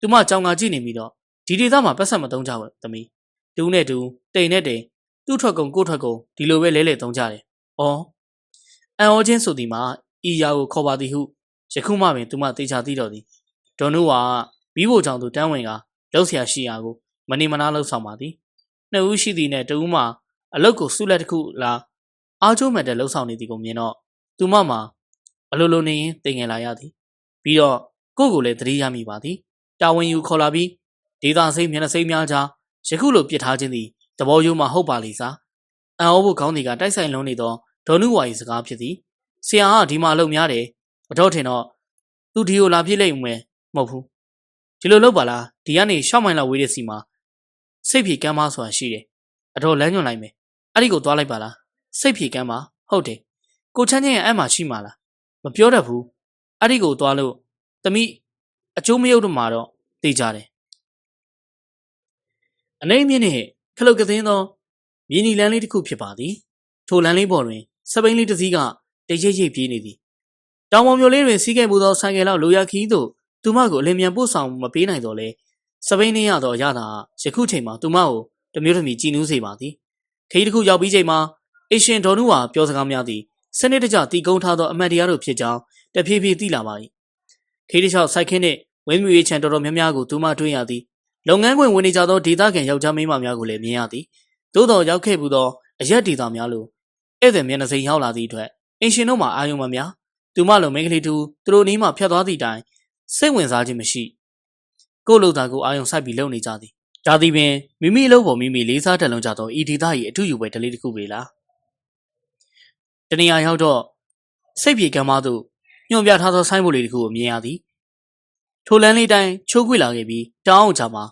သူမကြောင်ကကြည့်နေပြီးတော့ဒီဒေသမှာပတ်ဆက်မသုံးကြဘူးသမီးတူးနဲ့တူတိမ်နဲ့တိမ်သူ့ထွက်ကုန်ကိုထွက်ကုန်ဒီလိုပဲလဲလဲသုံးကြတယ်။အော်အန်အောချင်းဆိုသည်မှာဤရာကိုခေါ်ပါသည်ဟုယခုမှပင်သူမသေချာသိတော့သည်ဒေါ်နုဝါဘီးဖို့ကြောင့်သူတန်းဝင်ကလှုပ်ရှားရှိရာကိုမနေမနာလှုပ်ဆောင်ပါသည်နှစ်ဦးရှိသည်နဲ့တဦးမှအလုတ်ကိုစုလက်တစ်ခုလာအားကျိုးမဲ့တဲ့လှုပ်ဆောင်နေသည်ကိုမြင်တော့သူမမှာအလိုလိုနေရင်တင်ငယ်လာရသည်ပြီးတော့ကိုယ့်ကိုယ်လည်းသတိရမိပါသည်တာဝန်ယူခေါ်လာပြီးဒေတာစိမ့်မျက်နှာစိမ့်များကြားယခုလိုပြစ်ထားခြင်းသည်သဘောရိုးမှဟုတ်ပါလိမ့်စားအန်အောဖို့ခေါင်းတွေကတိုက်ဆိုင်လုံးနေသောဒေါ်နုဝါ၏စကားဖြစ်သည်ဆရာကဒီမှာအလုပ်များတယ်မတော်ထင်တော့သူဒီကိုလာပြစ်လိုက်မယ်မဟုတ်ဘူးဒီလိုလုပ်ပါလားဒီကနေ6မိုင်လောက်ဝေးတဲ့စီမှာစိတ်ဖြေကမ်းမဆိုတာရှိတယ်အတော်လမ်းညွှန်လိုက်မယ်အဲ့ဒီကိုသွားလိုက်ပါလားစိတ်ဖြေကမ်းမဟုတ်တယ်ကိုချမ်းချင်းရဲ့အဲ့မှာရှိမှာလားမပြောတတ်ဘူးအဲ့ဒီကိုသွားလို့သမီးအကျိုးမရုပ်တော့မှာတော့သိကြတယ်အနေမြင့်နဲ့ခလုတ်ကသင်းသောမြင်းနီလန်းလေးတစ်ခုဖြစ်ပါသည်ထိုလမ်းလေးပေါ်တွင်စပိန်လေးတစ်စီးကတရိပ်ရိပ်ပြေးနေသည်တောင်ပေါ်မျိုးလေးတွင်စီးခဲ့မှုသောဆိုင်ကယ်လောက်လိုရခီးသို့သူမကိုအလင်းမြန်ပို့ဆောင်မပေးနိုင်တော့လဲစပိန်နေရသောရတာယခုချိန်မှာသူမကိုတမျိုးတစ်မီကြည်နူးစေပါသည်ခရီးတစ်ခုရောက်ပြီးချိန်မှာအရှင်ဒေါ်နုဝါပြောစကားများသည်စနစ်တကျတီကုန်းထားသောအမတ်တရားတို့ဖြစ်ကြောင်းတဖြည်းဖြည်းသိလာပါ၏ခရီးတစ်လျှောက်စိုက်ခင်းနှင့်ဝင်းမြူရေးချံတော်တော်များများကိုသူမတွေ့ရသည်လုပ်ငန်းခွင်ဝင်နေကြသောဒေသခံယောက်ျားမိန်းမများကိုလည်းမြင်ရသည်သို့တော်ရောက်ခဲ့ဘူးသောအရက်ဒေသများလိုဧည့်သည်မျက်နှာစိမ်းရောက်လာသည့်အတွက်အင်ရှင်တို့မှအာယုံမများသူမလိုမိန်းကလေးတူသူတို့နီးမှဖြတ်သွားသည့်တိုင်စိတ်ဝင်စားခြင်းမရှိကို့လူသားကိုအာယုံဆိုင်ပြီးလုံနေကြသည်ဒါသည်ပင်မိမိအလုပ်ပေါ်မိမိလေးစားတက်လုံးကြသောဤဒေသ၏အထူးယူပွဲဒလေးတစ်ခုပဲလားတနေရာရောက်တော့စိတ်ပြေကမ်းမသို့ညွှန်ပြထားသောဆိုင်းဘုတ်လေးတစ်ခုကိုမြင်ရသည်ထိုလမ်းလေးတိုင်းချိုးခွေလာခဲ့ပြီးတောင်းအောင်ချမှာ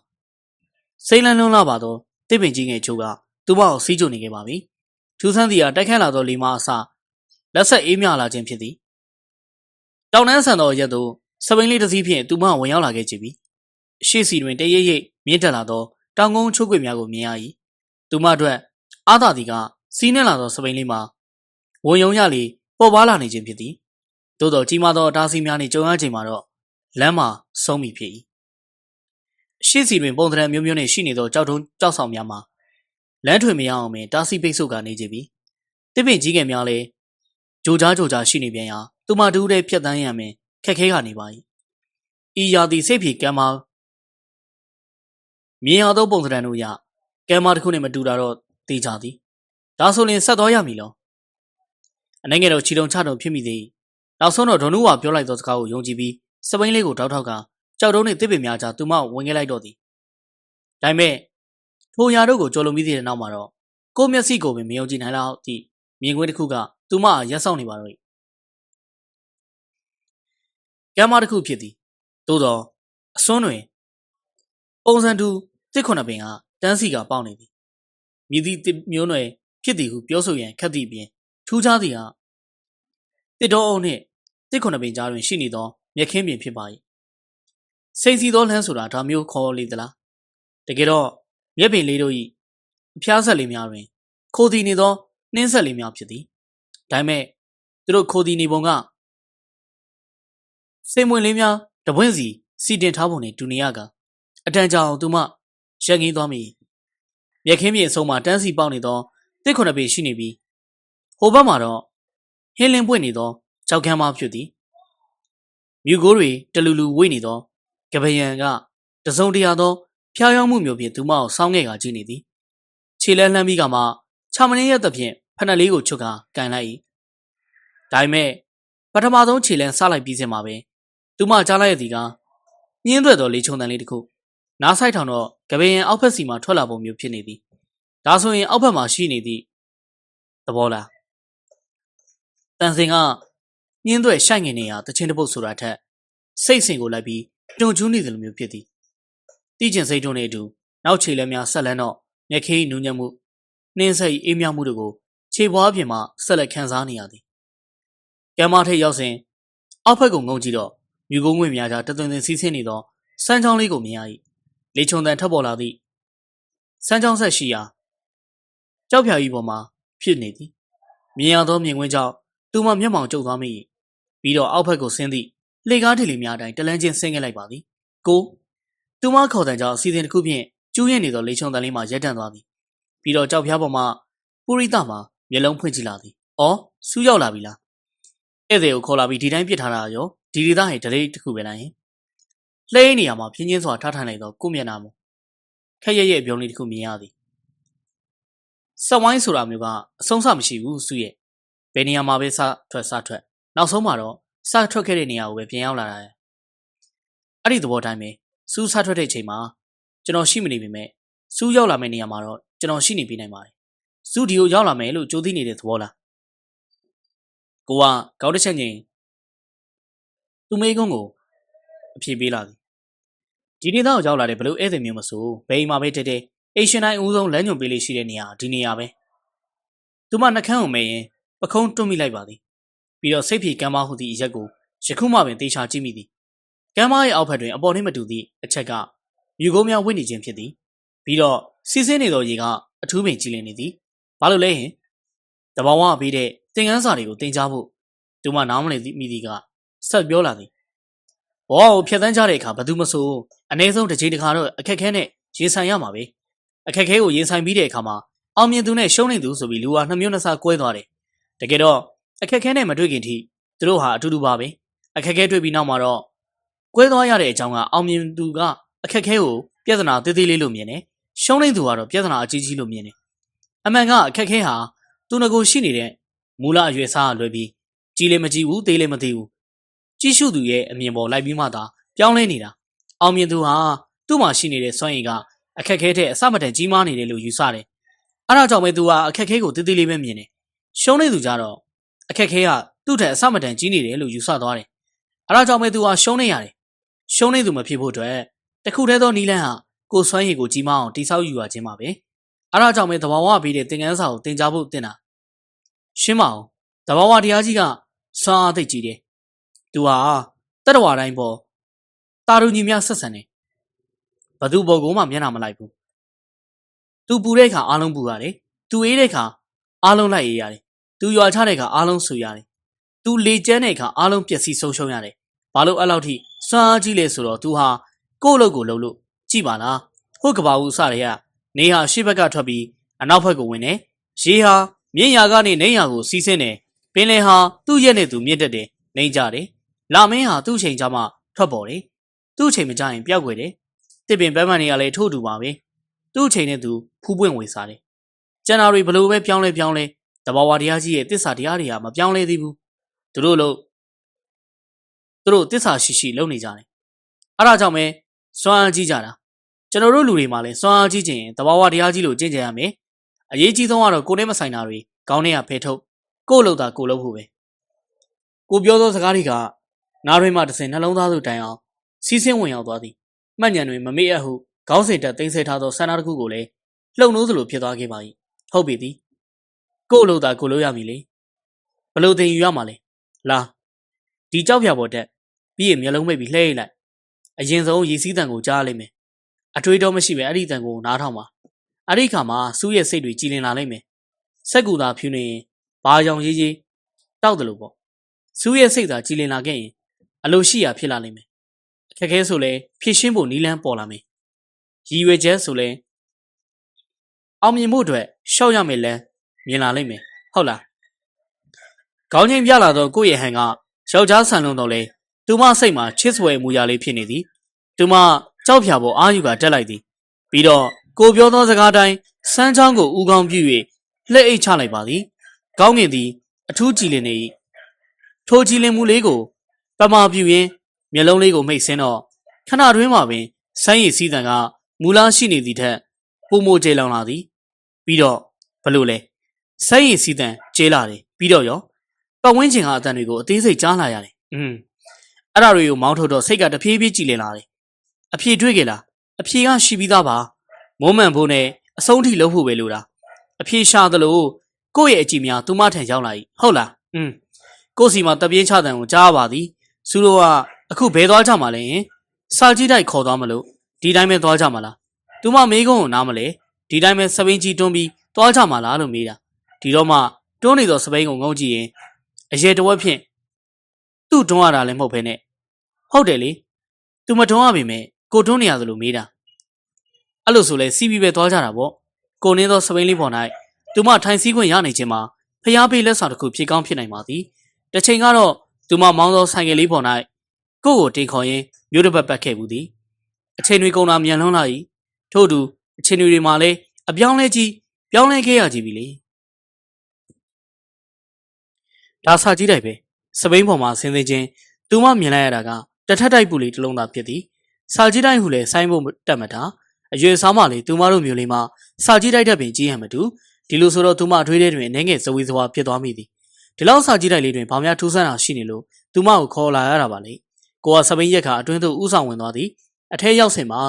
စိတ်လန်းလွန်းလာပါသောတစ်ပင်ကြီးငယ်ချိုးကသူမကိုစီးကြုံနေခဲ့ပါပြီထူးဆန်းသည်ကတိုက်ခတ်လာသောလေမအစလက်ဆက်အေးမြလာခြင်းဖြစ်သည်တောင်နှန်းဆန်သောရက်သို့စပိန်လေးတစ်စီးဖြင့်သူမဝင်ရောက်လာခဲ့ကြပြီရှေ့စီတွင်တရိပ်ရိပ်မြင့်တက်လာသောတောင်ကုန်းချိုးခွေများကိုမြင်ရ၏သူမအတွက်အားသာသည်ကစီးနှင်းလာသောစပိန်လေးမှာဝန်ယုံရလေပေါ်ပါလာနေခြင်းဖြစ်သည်သို့တော်ကြီးမားသောအတားအဆီးများနှင့်ကြုံရချိန်မှာတော့လမ်းမှာဆုံးမိဖြစ်၏ရှေ့စီတွင်ပုံသဏ္ဍာန်မျိုးမျိုးနှင့်ရှိနေသောကြောက်တုံးကြောက်ဆောင်များမှာလမ်းထွေမရအောင်ပင်တားဆီးပိတ်ဆို့ကနေကြပြီတစ်ပင်ကြီးငယ်များလည်းဂျိုကြားရှိနေပြန်ရာသူမတူးတဲ့ဖြတ်တန်းရံပင်ခက်ခဲကနေပါ၏ဤရာသီစိတ်ဖြေကမ်းမမြင်ရသောပုံသဏ္ဍာန်တို့ရကမ်းမတစ်ခုနှင့်မတူတာတော့သိကြသည်ဒါဆိုရင်ဆက်သွားရမည်လောအနေငယ်တော့ခြေတုံချတုံဖြစ်မိသေးနောက်ဆုံးတော့ဒေါ်နုဝါပြောလိုက်သောစကားကိုယုံကြည်ပြီးစပိန်လေးကိုတောက်ထောက်ကကြောက်တုံးနှင့်တစ်ပင်များကြားသူမဝင်ခဲ့လိုက်တော့သည်ဒါပေမဲ့ထိုရာတို့ကိုကြော်လွန်ပြီးတဲ့နောက်မှာတော့ကိုမျက်စိကိုပင်မယုံကြည်နိုင်လောက်သည့်မြင်ကွင်းတစ်ခုကသူမရက်ဆောင်နေပါတော့၏ကမ်းမတစ်ခုဖြစ်သည်သို့တော့အစွန်းတွင်ပုံစံတူတစ်ခုနှစ်ပင်ကတန်းစီကပေါက်နေသည်မြည်သည့်မျိုးနွယ်ဖြစ်သည်ဟုပြောဆိုရန်ခက်သည့်ပြင်ထူးခြားသည်ကတစ်တော်အုပ်နှင့်တစ်ခုနှစ်ပင်ကြားတွင်ရှိနေသောမြက်ခင်းပင်ဖြစ်ပါ၏စိန်စီသောလမ်းဆိုတာဒါမျိုးခေါ်လေသလားတကယ်တော့မြက်ပင်လေးတို့၏အဖျားဆက်လေးများတွင်ခိုးသည်နေသောနှင်းဆက်လေးများဖြစ်သည်ဒါပေမဲ့သူတို့ခိုးသည်နေပုံကစိတ်ဝင်လေးများတပွင့်စီတင်ထားပုံနဲ့တူနေရကအတန်ကြာအောင်သူမရက်ငင်းသွားမိမြက်ခင်းပြင်အဆုံးမှာတန်းစီပေါက်နေသောတစ်ခုနှစ်ပင်ရှိနေပြီးဟိုဘက်မှာတော့ဟင်းလင်းပွင့်နေသောကြောက်ကမ်းမဖြစ်သည်မြူကိုးတွေတလူလူဝိတ်နေသောကပယံကတစုံတရာသောဖျားယောင်းမှုမျိုးဖြင့်သူမကိုစောင်းခဲ့ကကြည့်နေသည်ခြေလဲလှမ်းပြီးကမှခြမင်းရက်သဖြင့်ဖက်နှက်လေးကိုချွတ်ကကန်လိုက်၏ဒါပေမဲ့ပထမဆုံးခြေလန်းဆလိုက်ပြီးစင်မှာပဲသူမကြားလိုက်ရသည်ကညင်းသွက်သောလေးချုံတန်လေးတစ်ခုနားဆိုင်ထောင်တော့ကပယံအောက်ဖက်စီမှထွက်လာပုံမျိုးဖြစ်နေသည်ဒါဆိုရင်အောက်ဖက်မှာရှိနေသည့်သဘောလားတန်စင်ကညင်းသွက်ရှိုက်ငင်နေရတချင်းတပုတ်ဆိုတာထက်စိတ်စင်ကိုလိုက်ပြီးတုံချူးနေတယ်လို့မျိုးဖြစ်သည်တိကျင်စိတ်တွန်းနေအတူနောက်ခြေလဲများဆက်လန်းတော့မျက်ခင်းနူးညံ့မှုနှင်းဆက်အေးမြမှုတို့ကိုခြေပွားပြင်မှဆက်လက်ခံစားနေရသည်ကမ်းမထိပ်ရောက်စဉ် အောက်ဘက်ကိုငုံကြည့်တော့မြူကုန်းငွေများကြားတသွင်သွင်စီးဆင်းနေသောစမ်းချောင်းလေးကိုမြင်ရ၏လေချုံတန်ထပ်ပေါ်လာသည့်စမ်းချောင်းဆက်ရှိရာကြောက်ဖြာကြီးပေါ်မှာဖြစ်နေသည်မြင်ရသောမြင်ကွင်းကြောင့်သူမမျက်မှောင်ကျုပ်သွားမိ၏ပြီးတော့အောက်ဘက်ကိုဆင်းသည့်လှေကားထီလီများအတိုင်းတလန်းချင်းဆင်းခဲ့လိုက်ပါသည်ကိုသူမခေါ်တဲ့ကြောင့်စီစဉ်တစ်ခုဖြင့်ကျူးရင်နေသောလေချုံတန်လေးမှာရက်တန့်သွားသည်ပြီးတော့ကြောက်ဖြားပေါ်မှာပုရိသမှာမျက်လုံးဖွင့်ကြည့်လာသည်အော်စူးရောက်လာပြီလားဧည့်သည်ကိုခေါ်လာပြီးဒီတိုင်းပြစ်ထားတာရောဒီဒေသဟိဒလေးတစ်ခုပဲလားယင်လှဲနေရမှာဖြင်းချင်းစွာထားထိုင်လိုက်သောကိုမျက်နှာမူခက်ရဲ့ပြုံးလေးတစ်ခုမြင်ရသည်ဆက်ဝိုင်းဆိုတာမျိုးကအဆုံးစမရှိဘူးစုရဲ့ဘယ်နေရာမှာပဲစထွက်နောက်ဆုံးမှာတော့စထွက်ခဲ့တဲ့နေရာကိုပဲပြန်ရောက်လာတာအဲ့ဒီသဘောတိုင်းပဲစူးစထွက်တဲ့အချိန်မှာကျွန်တော်ရှိမနေပေမဲ့စူးရောက်လာမယ့်နေရာမှာတော့ကျွန်တော်ရှိနေပြီးနိုင်ပါတယ်စူးဒီကိုရောက်လာမယ်လို့ကြိုးသိနေတဲ့သဘောလားကိုကကောက်တစ်ချက်ငိမ်သူမေးကုန်းကိုအဖြေပေးလာသည်ဒီနေ့တော့ရောက်လာတဲ့ဘလို့ဧည့်သည်မျိုးမဆိုဘယ်မှာပဲတဲအေရှင်တိုင်းဦးဆုံးလမ်းညွန်ပေးလေးရှိတဲ့နေရာဒီနေရာပဲသူမနှကန်းကိုမဲရင်ပခုံးတွတ်မိလိုက်ပါသည်ပြီးတော့စိတ်ဖြေကမ်းမဟုသည့်အရက်ကိုယခုမှပင်သေချာကြည့်မိသည်ကမ်းမရဲ့အောက်ဘက်တွင်အပေါ်နှင့်မတူသည့်အချက်ကမြူကုန်းများဝင့်နေခြင်းဖြစ်သည်ပြီးတော့စီးဆင်းနေသောရေကအထူးပင်ကြည်လင်နေသည်ဘာလို့လဲဟင်တဘာဝပေးတဲ့သင်ခန်းစာတွေကိုသင်ကြားဖို့သူမနားမလည်မိသည်ကဆက်ပြောလာသည်ဘောကိုဖြတ်တန်းကြတဲ့အခါဘယ်သူမဆိုအနည်းဆုံးတစ်ချိန်တစ်ခါတော့အခက်ခဲနဲ့ရင်ဆိုင်ရမှာပဲအခက်ခဲကိုရင်ဆိုင်ပြီးတဲ့အခါမှာအောင်မြင်သူနဲ့ရှုံးနေသူဆိုပြီးလူဟာနှစ်မျိုးနှစ်စားကွဲသွားတယ်တကယ်တော့အခက်ခဲနဲ့မတွေ့ခင်ထိသူတို့ဟာအတူတူပါပဲအခက်ခဲတွေ့ပြီးနောက်မှာတော့ကွဲသွားရတဲ့အကြောင်းကအောင်မြင်သူကအခက်ခဲကိုပြဿနာသေးသေးလေးလို့မြင်တယ်ရှုံးနေသူကတော့ပြဿနာအကြီးကြီးလို့မြင်တယ်အမှန်ကအခက်ခဲဟာသူငကိုရှိနေတဲ့မူလအရွယ်စားလွယ်ပြီးကြီးလည်းမကြီးဘူးသေးလည်းမသေးဘူးကြီးစုသူရဲ့အမြင်ပေါ်လိုက်ပြီးမှသာပြောင်းလဲနေတာအောင်မြင်သူဟာသူ့မှာရှိနေတဲ့စွမ်းရည်ကအခက်ခဲတဲ့အစမတန်ကြီးမားနေတယ်လို့ယူဆတယ်အဲဒါကြောင့်ပဲသူဟာအခက်ခဲကိုသေးသေးလေးပဲမြင်တယ်ရှုံးနေသူကြတော့အခက်ခဲကသူ့ထက်အစမတန်ကြီးနေတယ်လို့ယူဆသွားတယ်အဲဒါကြောင့်ပဲသူဟာရှုံးနေရတယ်ရှုံးနေသူမဖြစ်ဖို့အတွက်တခုတည်းသောနီလန်းဟာကိုယ်စွမ်းရည်ကိုကြီးမားအောင်တိဆောက်ယူရခြင်းပါပဲအဲဒါကြောင့်ပဲသဘာဝပေးတဲ့သင်ခန်းစာကိုသင်ကြားဖို့တင်တာရှင်းမအောင်သဘာဝတရားကြီးကစွမ်းအားသိကြီးတယ်သူဟာတတ္တဝါတိုင်းပေါ်တာရုံညီများဆက်ဆံတယ်ဘသူပေါ်ကိုမှမျက်နှာမလိုက်ဘူးသူပူတဲ့အခါအားလုံးပူရတယ်သူအေးတဲ့အခါအားလုံးလိုက်အေးရတယ်သူရွာချတဲ့အခါအားလုံးဆူရတယ်သူလေကျန်းတဲ့အခါအားလုံးပျက်စီးဆုံးရှုံးရတယ်ဘာလို့အဲ့လောက်ထိစွမ်းအားကြီးလဲဆိုတော့သူဟာကိုယ့်အလုပ်ကိုလုပ်လို့ကြည်ပါလားဟုတ်ကဘာဦးစရဲကနေဟာရှေ့ဘက်ကထွက်ပြီးအနောက်ဘက်ကိုဝင်တယ်ရေဟာမြင့်ရာကနေနေရာကိုစီးဆင်းတယ်ပင်လယ်ဟာသူ့ရက်နဲ့သူမြင့်တက်တယ်နေကြတယ်လာမင်းဟာသူ့ချိန်ကြမှာထွက်ပေါ်တယ်သူ့ချိန်မကြရင်ပျောက်ွယ်တယ်တစ်ပင်ပန်းမန်တွေကလည်းထို့တူပါပဲသူ့ချိန်နဲ့သူဖူးပွင့်ဝေစားတယ်ကျန်တာတွေဘလို့ပဲပြောင်းလဲတဘာဝတရားကြီးရဲ့တစ္ဆာတရားတွေကမပြောင်းလဲသေးဘူးသူတို့တစ္ဆာရှိလုပ်နေကြတယ်အဲဒါကြောင့်ပဲစွမ်းအားကြီးကြတာကျွန်တော်တို့လူတွေမှာလည်းစွမ်းအားကြီးခြင်းတဘာဝတရားကြီးလို့ကျင့်ကြံရမယ်အရေးကြီးဆုံးကတော့ကိုယ်နဲ့မဆိုင်တာတွေခေါင်းထဲကဖယ်ထုတ်ကိုယ်လို့တာကိုယ်လို့ဖို့ပဲကိုပြောသောစကားတွေကနားတွင်မှတစ်စင်နှလုံးသားစုတိုင်အောင်စီးဆင်းဝင်ရောက်သွားသည်မှတ်ဉဏ်တွင်မမေ့အပ်ဟုခေါင်းစဉ်တက်သိမ်းဆဲထားသောဆန္ဒတစ်ခုကိုလည်းလှုပ်နိုးသလိုဖြစ်သွားခဲ့ပါ၏ဟုတ်ပြီသည်ကိုယ်လို့တာကိုယ်လို့ရမည်လေဘလို့တင်ယူရမှာလဲလာဒီကြောက်ဖြာပေါ်တက်ပြီးရင်မျက်လုံးမိတ်ပြီးလှဲလိုက်အရင်ဆုံးရည်စည်းတံကိုကြားလိုက်မယ်အထွေးတော့မရှိပဲအဲ့ဒီတံကိုနားထောင်ပါအဲ့ဒီခါမှာစူးရဲ့စိတ်တွေကြည်လင်လာလိမ့်မယ်စက်ကူသာဖြူနေရင်ဘာကြောင်ရေးတောက်တယ်လို့ပေါ့စူးရဲ့စိတ်သာကြည်လင်လာခဲ့ရင်အလိုရှိရာဖြစ်လာလိမ့်မယ်အခက်ခဲဆိုလဲဖြည့်ရှင်းဖို့နီးလန်းပေါ်လာမယ်ရည်ရွယ်ချက်ဆိုလဲအောင်မြင်ဖို့အတွက်ရှောက်ရမယ်လဲမြင်လာလိမ့်မယ်ဟုတ်လားခေါင်းချင်းပြလာတော့ကိုယ့်ရဲ့ဟန်ကယောက်ျားဆန်လုံးတော့လဲသူမစိတ်မှာချစ်ဆွဲမှုရလေးဖြစ်နေသည်သူမကြောက်ဖြာပေါ်အာယူကတက်လိုက်သည်ပြီးတော့ကိုပြောသောစကားတိုင်းစမ်းချောင်းကိုဥကောင်းပြု၍လှဲ့အိတ်ချလိုက်ပါသည်ကောင်းကင်သည်အထူးကြည်လင်နေ၏ထိုကြည်လင်မှုလေးကိုပမာပြုရင်းမျက်လုံးလေးကိုမိတ်ဆင်းတော့ခဏတွင်းမှာပင်ဆိုင်းရည်စည်းတံကမူလားရှိနေသည့်ထက်ပုံမိုကျေလောင်လာသည်ပြီးတော့ဘလို့လဲဆိုင်းရည်စည်းတံကျေလာတယ်ပြီးတော့ရောပတ်ဝန်းကျင်ကအတန်တွေကိုအသေးစိတ်ကြားလာရတယ်အဲ့ဒါတွေကိုမောင်းထုတ်တော့စိတ်ကတဖြည်းဖြည်းကြည်လင်လာတယ်အဖြေတွေ့ကြလားအဖြေကရှိပြီးသားပါမုံမှန်ဖို့နဲ့အဆုံးထိလုပ်ဖို့ပဲလို့လားအဖြေရှာသလိုကိုယ့်ရဲ့အကြည့်များသူမထံရောက်လာ၏ဟုတ်လားကိုစီမှာတပြင်းချတန်ကိုကြားပါသည် စူလိုကအခုဘဲသွားကြမှာလဲစာကြီးတိုက်ခေါ်သွားမလို့ဒီတိုင်းပဲသွားကြမှာလားသူမမေးကုန်းကိုနားမလဲဒီတိုင်းပဲစပိန်ကြီးတွန်းပြီးသွားကြမှာလားလို့မေးတာဒီတော့မှတွန်းနေသောစပိန်ကိုငုံကြည့်ရင်အရေတဝက်ဖြင့်သူ့တွန်းရတာလည်းမဟုတ်ဘဲနဲ့ဟုတ်တယ်လေသူမတွန်းရပေမဲ့ကိုတွန်းနေရသလိုမေးတာအဲ့လိုဆိုလဲစီးပြီးပဲသွားကြတာပေါ့ကိုနင်းသောစပိန်လေးပေါ်၌သူမထိုင်စည်းခွင့်ရနေခြင်းမှာဖျားပေးလက်ဆောင်တစ်ခုဖြစ်ကောင်းဖြစ်နိုင်ပါသည်တစ်ချိန်ကတော့သူမမောင်းသောဆိုင်ကယ်လေးပေါ်၌ကိုကိုတင်ခေါ်ရင်းမြို့တစ်ပတ်ပတ်ခဲ့ဘူးသည်အချိန်တွေကုန်တာမြန်လွန်းလာ၏ထို့အတူအချိန်တွေမှာလည်းအပြောင်းလဲကြီးပြောင်းလဲခဲ့ရကြပြီလေဒါစာကြည့်တိုက်ပဲစပိန်ပေါ်မှာဆင်းသင်းချင်းသူမမြင်လိုက်ရတာကတထက်တိုက်ပူလေးတစ်လုံးသာဖြစ်သည်စာကြည့်တိုက်ဟုလည်းဆိုင်းဖို့တက်မတာအရွယ်စားမှလေသူမတို့မျိုးလေးမှာစာကြည့်တိုက်တဲ့ပင်ကြီးဟန်မတူဒီလိုဆိုတော့သူမအထွေးထဲတွင်အနေငယ်ဇဝေဇဝါဖြစ်သွားမိသည်ဒီလောက်စာကြည့်တိုက်လေးတွင်ဘာများထူးဆန်းတာရှိနေလို့သူမကိုခေါ်လာရတာပါလေကိုကစပိန်ရက်ခါအတွင်းသို့ဥဆောင်ဝင်သွားသည်အထဲရောက်စင်မှာ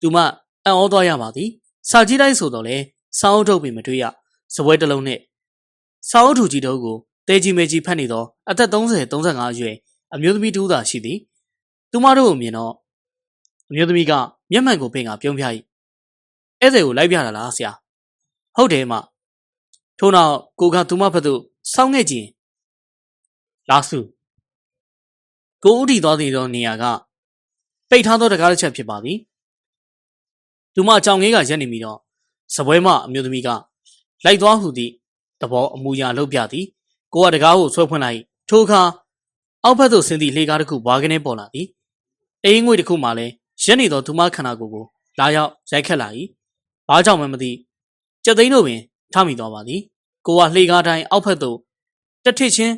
သူမအံ့ဩသွားရပါသည်စာကြည့်တိုက်ဆိုတော့လေစောင်းထုတ်ပြီးမတွေ့ရစပွဲတစ်လုံးနဲ့စောင်းထူကြီးတို့ကိုတဲကြီးမဲကြီးဖတ်နေသောအသက်30-35အရွယ်အမျိုးသမီးတူးသာရှိသည်သူမတို့ကိုမြင်တော့အမျိုးသမီးကမျက်မှန်ကိုပင်ကပြုံးပြ၏ဧည့်သည်ကိုလိုက်ပြတာလားဆရာဟုတ်တယ်မထို့နောက်ကိုကသူမဖက်သို့စောင်းခဲ့ကြည့်လာစုကိုဦးတီသွားသေးသောနေရာကပိတ်ထားသောတကားတစ်ချက်ဖြစ်ပါသည်သူမကြောင်ငေးကရက်နေပြီးတော့စပွဲမအမျိုးသမီးကလိုက်သွားဟုသည့်သဘောအမူအရာလုပ်ပြသည်ကိုကတကားကိုဆွဲဖွင့်လိုက်ထိုအခါအောက်ဘက်သို့ဆင်းသည့်လှေကားတစ်ခုဘွားကနေပေါ်လာသည်အိမ်ငွေတစ်ခုမှလည်းရက်နေသောသူမခန္ဓာကိုယ်ကိုလာရောက်ရိုက်ခတ်လာ၏ဘာကြောင့်မှမသိကြက်သိန်းတို့ပင်ထမိသွားပါသည်ကိုကလှေကားတိုင်းအောက်ဘက်သို့တစ်ထစ်ချင်း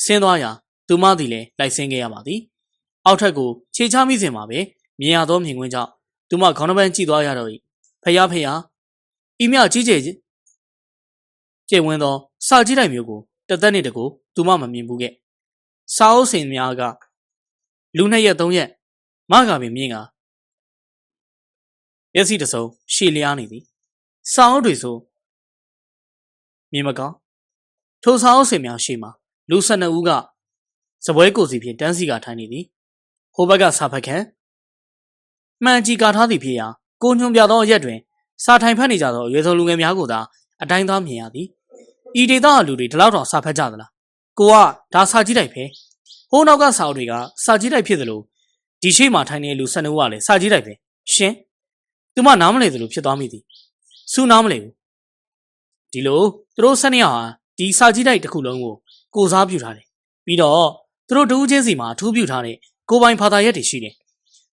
ဆင်းသွားရာသူမသည်လည်းလိုက်ဆင်းခဲ့ရပါသည်အောက်ထက်ကိုခြေချမိစဉ်မှာပဲမြင်ရသောမြင်ကွင်းကြောင့်သူမခေါင်းနှပန်းကြည့်သွားရတော့၏ဖျားဤမြကြီးကျယ်ဝန်းသောစာကြည့်တိုက်မျိုးကိုတသက်နှင့်တကူသူမမမြင်ဘူးခဲ့စာအုပ်စင်များကလူ2ရက်3ရက်မကပင်မြင်ကမျက်စိတစုံရှည်လျားနေသည်စာအုပ်တွေဆိုမြင်မကောင်းထိုစာအုပ်စင်များရှေ့မှာလူ12ဦးကစပွဲကိုစီဖြင့်တန်းစီကထိုင်နေသည်ဟိုဘက်ကစာဖတ်ခန့်မှန်ကြီးကာထားသည်ဖြစ်ရာကိုညွန်ပြသောအရက်တွင်စာထိုင်ဖတ်နေကြသောအရွယ်ဆုံးလူငယ်များကိုသာအတိုင်းသားမြင်ရသည်ဤဒေသအလူတွေဒီလောက်တောင်စာဖတ်ကြသလားကိုကဒါစာကြည့်တိုက်ပဲဟိုးနောက်ကစာအုပ်တွေကစာကြည့်တိုက်ဖြစ်သလိုဒီရှိမှထိုင်နေလူ12ဦးကလည်းစာကြည့်တိုက်ပဲရှင်သူမနားမလည်သလိုဖြစ်သွားမိသည်စူးနားမလည်ဘူးဒီလိုသူတို့12ယောက်ဟာဒီစာကြည့်တိုက်တစ်ခုလုံးကိုစားပြုထားတယ်ပြီးတော့သူတို့တူးချင်းစီမှာအထူးပြုထားတဲ့ကိုပိုင်ဘာသာရက်တွေရှိတယ်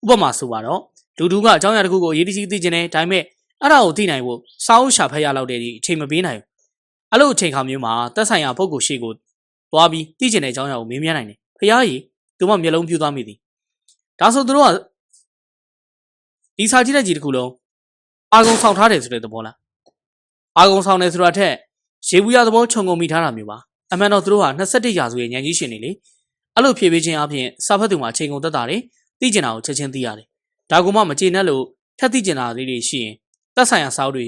ဥပမာဆိုပါတော့လူတူကအကြောင်းအရာတစ်ခုကိုအရေးတကြီးသိချင်တယ်ဒါပေမဲ့အဲ့ဒါကိုသိနိုင်ဖို့စာအုပ်ရှာဖတ်ရလောက်တဲ့အချိန်မပေးနိုင်ဘူးအဲ့လိုအချိန်ခါမျိုးမှာသက်ဆိုင်ရာပုဂ္ဂိုလ်ရှိကိုသွားပြီးသိချင်တဲ့အကြောင်းအရာကိုမေးမြန်းနိုင်တယ်ဖရားကြီးသူမမျက်လုံးပြူးသွားမိသည်ဒါဆိုသူတို့ကဒီစာကြည့်တဲ့ကြီးတစ်ခုလုံးအာဂုံဆောင်ထားတယ်ဆိုတဲ့သဘောလားအာဂုံဆောင်တယ်ဆိုတာထက်ရေဘူးရသဘောခြုံငုံမိထားတာမျိုးပါအမှန်တော့သူတို့ဟာ21ရာစုရဲ့ဉာဏ်ကြီးရှင်နေလေအဲ့လိုဖြည့်ပေးခြင်းအပြင်စာဖတ်သူမှာအချိန်ကုန်သက်တာတယ်သိကျင်တာကိုချက်ချင်းသိရတယ်ဒါကမှမကျေနပ်လို့ထက်သိကျင်တာလေးတွေရှိရင်သက်ဆိုင်ရာစာအုပ်တွေ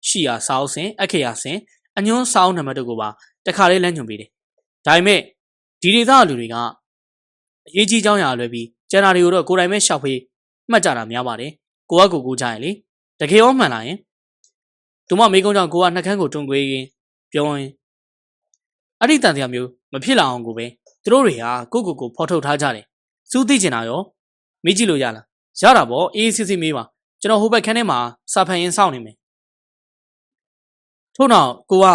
ရှိရာစာအုပ်စဉ်အခရာစဉ်အညွှန်းစာအုပ်နံပါတ်တို့ကိုပါတခါလေးလမ်းညွှန်ပေးတယ်ဒါပေမဲ့ဒီဒေသလူတွေကအရေးကြီးကြောင်းရာလွယ်ပြီးကျန်တာတွေကိုတော့ကိုယ်တိုင်ပဲရှောက်ဖေးမှတ်ကြတာများပါတယ်ကိုကြရင်လေတကယ်ရောမှန်လာရင်သူမမေကုန်းကြောင့်ကိုကနှက်ခမ်းကိုတွန်းကွေးရင်ပြောရင်အဲ့ဒီတန်တရားမျိုးမဖြစ်လာအောင်ကိုပဲသူတို့တွေဟာကိုဖော်ထုတ်ထားကြတယ်စူးသိကျင်တာရောမေးကြည့်လို့ရလားရတာပေါ့အေးစစ်စစ်မေးပါကျွန်တော်ဟိုဘက်ခန်းထဲမှာစာဖတ်ရင်းစောင့်နေမယ်ထို့နောက်ကိုက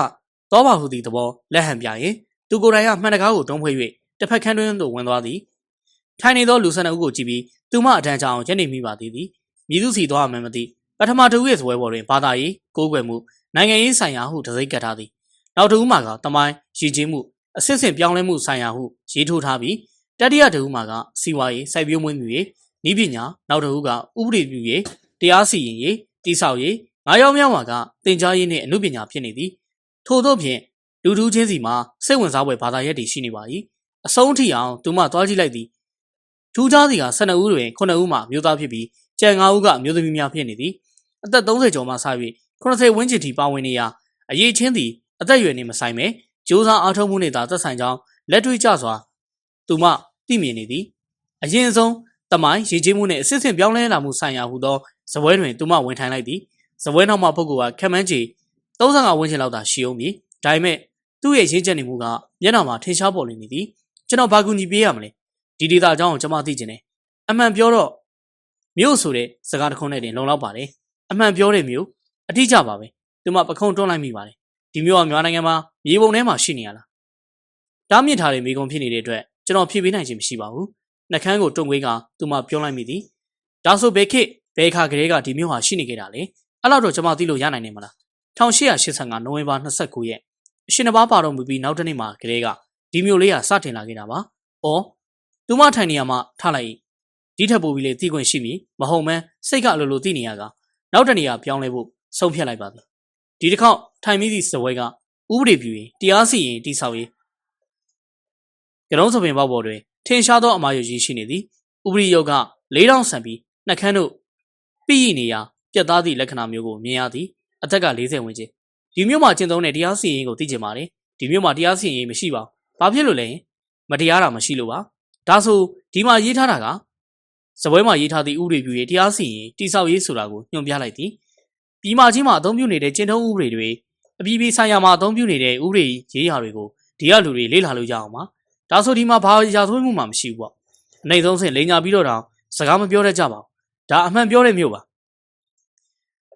သောပါဟုသည့်သဘောလက်ဟန်ပြရင်သူကိုယ်တိုင်ကမှန်တကားကိုတွန်းဖွေး၍တစ်ဖက်ခန်းတွင်သို့ဝင်သွားသည်ထိုင်နေသောလူ12ဦးကိုကြည့်ပြီးသူမအတန်းချအောင်ရက်နေမိပါသေးသည်မြည်သူစီသွားမှမသိပထမတဦးရဲ့ဇပွဲပေါ်တွင်ဘာသာရေးကိုးကွယ်မှုနိုင်ငံရေးဆိုင်ရာဟုတစိမ့်ကတ်ထားသည်နောက်တဦးမှာကတမိုင်းရည်ကြီးမှုအစစ်စစ်ပြောင်းလဲမှုဆိုင်ရာဟုရေးထိုးထားပြီးတတိယတဦးမှာကစီဝါရေးစိုက်ပျိုးမွေးမြူရေးဤပညာနောက်တဦးကဥပဒေပြုရေးတရားစီရင်ရေးတိဆောက်ရေးငါးရောက်မြောက်မှာကသင်ကြားရေးနှင့်အမှုပညာဖြစ်နေသည်ထို့သောဖြင့်လူထူးချင်းစီမှာစိတ်ဝင်စားဖွယ်ဘာသာရပ်တွေရှိနေပါ၏အဆုံးထိအောင်သူမသွားကြည့်လိုက်သည်ထူးခြားစီက12ဦးတွင်9ဦးမှမျိုးသားဖြစ်ပြီးကျန်5ဦးကအမျိုးသမီးများဖြစ်နေသည်အသက်30ကျော်မှစ၍80ဝန်းကျင်ထိပါဝင်နေရာအရေးချင်းသည်အသက်အရွယ်နှင့်မဆိုင်ပဲကြိုးစားအားထုတ်မှုနှင့်သာသက်ဆိုင်ကြောင်းလက်တွေ့ကျစွာသူမတ သိမြင်နေသည်အရင်ဆုံးတမိုင်းရည်ကြီးမှုနဲ့အစစ်အဆင့်ပြောင်းလဲလာမှုဆိုင်ရာဟူသောဇပွဲတွင်သူမဝင်ထိုင်လိုက်သည်ဇပွဲနောက်မှပုဂ္ဂိုလ်ကခက်မှန်းချေ35ဝန်းကျင်လောက်သာရှိအောင်မည်ဒါပေမဲ့သူ့ရဲ့ရင်းချက်နေမှုကမျက်နှာမှာထင်ရှားပေါ်လွင်နေသည်ကျွန်တော်ဘာကူညီပေးရမလဲဒီဒေတာအကြောင်းကိုကျွန်မသိချင်တယ်အမှန်ပြောတော့မြို့ဆိုတဲ့စကားတစ်ခုနဲ့တင်လုံလောက်ပါတယ်အမှန်ပြောတဲ့မြို့အတိအကျပါပဲသူမပခုံးတွန်းလိုက်မိပါတယ်ဒီမြို့ကမြန်မာနိုင်ငံမှာမြေပုံထဲမှာရှိနေရလားတားမြစ်ထားတဲ့မိကုံဖြစ်နေတဲ့အတွက်ကျွန်တော်ဖြေပေးနိုင်ခြင်းမရှိပါဘူးနှကန်းကိုတွန့်ကွေးကသူမပြောလိုက်မိသည်ဒါဆိုဘယ်ခေတ်ဘယ်ခါကလေးကဒီမြို့ဟာရှိနေခဲ့တာလဲအဲ့လောက်တော့ကျွန်မသိလို့ရနိုင်နေမလား1885နိုဝင်ဘာ29ရက်အရှင်တစ်ပါးပါတော်မူပြီးနောက်တစ်နေ့မှာကလေးကဒီမြို့လေးဟာစတင်လာခဲ့တာပါအော်သူမထိုင်နေရမှထလိုက်ဒီထက်ပိုပြီးလေသိခွင့်ရှိမည်မဟုတ်မှန်းစိတ်ကအလိုလိုသိနေရကနောက်တနေရာပြောင်းလဲဖို့ဆုံးဖြတ်လိုက်ပါသည်ဒီတစ်ခေါက်ထိုင်မိသည့်စပွဲကဥပဒေပြုရင်တရားစီရင်တိဆောက်ရေးကရုံးစပင်ပေါက်ပေါ်တွင်ထင်ရှားသောအမားရည်ရှိနေသည်ဥပဒေရုပ်က4000ဆန်ပြီးနှကန်းတို့ပြည်နေရာပြတ်သားသည့်လက္ခဏာမျိုးကိုမြင်ရသည်အသက်က40ဝန်းကျင်ဒီမြို့မှာကျင့်သုံးတဲ့တရားစီရင်ကိုသိကျင်ပါတယ်ဒီမြို့မှာတရားစီရင်မရှိပါဘူးဘာဖြစ်လို့လဲမတရားတာမရှိလို့ပါဒါဆိုဒီမှာရေးထားတာကစပွဲမှာရေးထားသည့်ဥပဒေပြုရေးတရားစီရင်တိဆောက်ရေးဆိုတာကိုညွှန်ပြလိုက်သည်ပြည်မကြီးမှာအသုံးပြုနေတဲ့ကျင့်ထုံးဥပဒေတွေအပြည်ပြည်ဆိုင်ရာမှာအသုံးပြုနေတဲ့ဥပဒေရေးရာတွေကိုဒီကလူတွေလေ့လာလို့ရအောင်ပါဒါဆိုဒီမှာဘာရာဇဝတ်မှုမှမရှိဘူးပေါ့အနေဆုံးစင်လိန်ညာပြီးတော့တောင်စကားမပြောတတ်ကြပါဘူးဒါအမှန်ပြောတဲ့မျိုးပါ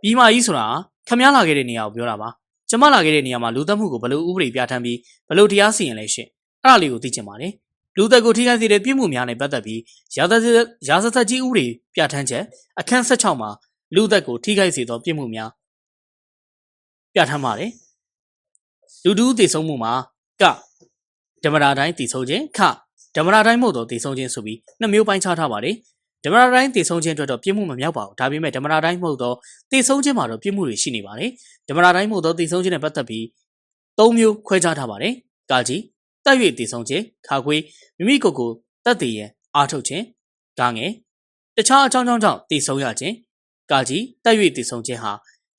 ပြည်မကြီးဆိုတာခမည်းလာခဲ့တဲ့နေရာကိုပြောတာပါကျမလာခဲ့တဲ့နေရာမှာလူသက်မှုကိုဘယ်လိုဥပဒေပြဋ္ဌာန်းပြီးဘယ်လိုတရားစီရင်လဲရှင့်အဲ့ဒါလေးကိုသိချင်ပါတယ်လူသက်ကိုထိခိုက်စေတဲ့ပြစ်မှုများနဲ့ပတ်သက်ပြီးရာဇသက်ကြီးဥပဒေပြဋ္ဌာန်းချက်အခန်း16မှာလူသက်ကိုထိခိုက်စေသောပြစ်မှုများပြဋ္ဌာန်းပါတယ်လူတူးတည်ဆုံးမှုမှာကဓမ္မတာတိုင်းတည်ဆုံးခြင်းခဓမ္မတာတိုင်းမို့သောတည်ဆုံးခြင်းဆိုပြီးနှစ်မျိုးပိုင်းခြားထားပါတယ်ဓမ္မတာတိုင်းတည်ဆုံးခြင်းအတွက်တော့ပြစ်မှုမမြောက်ပါဘူးဒါပေမဲ့ဓမ္မတာတိုင်းမို့သောတည်ဆုံးခြင်းမှာတော့ပြစ်မှုတွေရှိနေပါတယ်ဓမ္မတာတိုင်းမို့သောတည်ဆုံးခြင်းနဲ့ပတ်သက်ပြီး၃မျိုးခွဲခြားထားပါတယ်ကာကြီးတက်၍တည်ဆုံးခြင်းခါခွေးမိမိကိုယ်ကိုတက်တည်ရန်အားထုတ်ခြင်းဂါငယ်တခြားအကြောင်းကြောင့်တည်ဆုံးရခြင်းကာကြီးတက်၍တည်ဆုံးခြင်းဟာ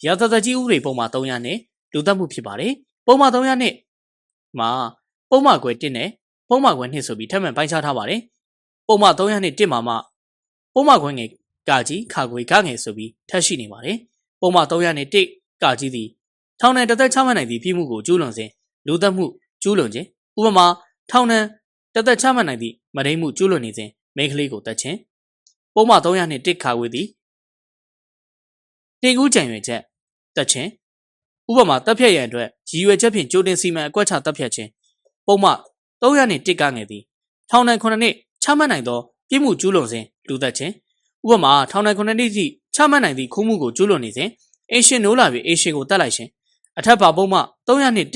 ရာဇသက်ကြီးဥပဒေပုံမှန်300နဲ့လူသက်မှုဖြစ်ပါတယ်ပုံမှန်300နဲ့မှာပုံမှန်ခွဲ1နဲ့ပုံမှန်ခွဲ2ဆိုပြီးထပ်မံပိုင်းခြားထားပါတယ်ပုံမှန်300နဲ့1မှာမှပုံမှန်ခွဲငယ်ကာကြီးခါခွေဂါငယ်ဆိုပြီးထပ်ရှိနေပါတယ်ပုံမှန်300နဲ့1ကာကြီးသည်ထောင်ဒဏ်တစ်သက်ချမှတ်နိုင်သည့်ပြစ်မှုကိုကျူးလွန်စဉ်လူသက်မှုကျူးလွန်ခြင်းဥပမာထောင်ဒဏ်တစ်သက်ချမှတ်နိုင်သည့်မဒိမ်းမှုကျူးလွန်နေစဉ်မိန်းကလေးကိုတတ်ခြင်းပုံမှန်300နဲ့1ခါခွေသည်တင်ကူးကြံရွယ်ချက်တက်ခြင်းဥပမာတပ်ဖြတ်ရန်အတွက်ရည်ရွယ်ချက်ဖြင့်ကြိုတင်စီမံအကွက်ချတပ်ဖြတ်ခြင်းပုံမှန်300နဲ့1ကငယ်သည်ထောင်ဒဏ်9နှစ်ချမှတ်နိုင်သောပြစ်မှုကျူးလွန်စဉ်လူသက်ခြင်းဥပမာထောင်ဒဏ်9နှစ်ထိချမှတ်နိုင်သည့်ခိုးမှုကိုကျူးလွန်နေစဉ်အရှင်နိုးလာပြီးအရှင်ကိုတတ်လိုက်ခြင်းအထက်ပါပုံမှ300နဲ့1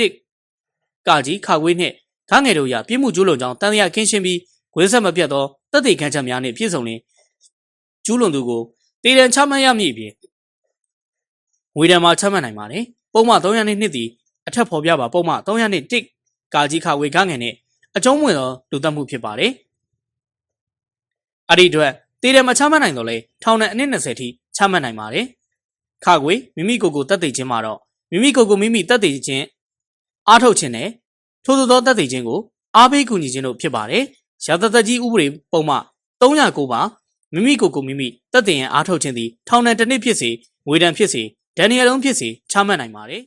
ကကြီးခါခွေးနှင့်ဂါငယ်တို့ရာပြစ်မှုကျူးလွန်ကြောင်းတန်တရားကင်းရှင်းပြီးခွေးဆက်မပြတ်သောတပ်တွေခန့်ချက်များနှင့်ပြည့်စုံလင်ကျူးလွန်သူကိုတေတံချမှတ်ရမည်ဖြင့်ငွေဒဏ်မှာချမှတ်နိုင်ပါတယ်ပုံမှ300နဲ့2သည်အထက်ဖော်ပြပါပုံမှ300နဲ့1ကာကြီးခါခွေးဂါငယ်နှင့်အကျုံးဝင်သောလူသက်မှုဖြစ်ပါတယ်အဲ့ဒီအတွက်တေတံမချမှတ်နိုင်တော့လေထောင်ဒဏ်အနည်း20ထိချမှတ်နိုင်ပါတယ်ခါခွေမိမိကိုယ်ကိုတတ်သိခြင်းမှာတော့မိမိကိုယ်ကိုမိမိတတ်သိခြင်းအားထုတ်ခြင်းနဲ့ထို့သောတတ်သိခြင်းကိုအားပေးကူညီခြင်းတို့ဖြစ်ပါတယ်ရာဇသက်ကြီးဥပဒေပုံမှ309ပါမိမိကိုယ်ကိုမိမိတတ်သိရန်အားထုတ်ခြင်းသည်ထောင်ဒဏ်တစ်နှစ်ဖြစ်စေငွေဒဏ်ဖြစ်စေဒဏ်ရာလုံးဖြစ်စေချမှတ်နိုင်ပါတယ်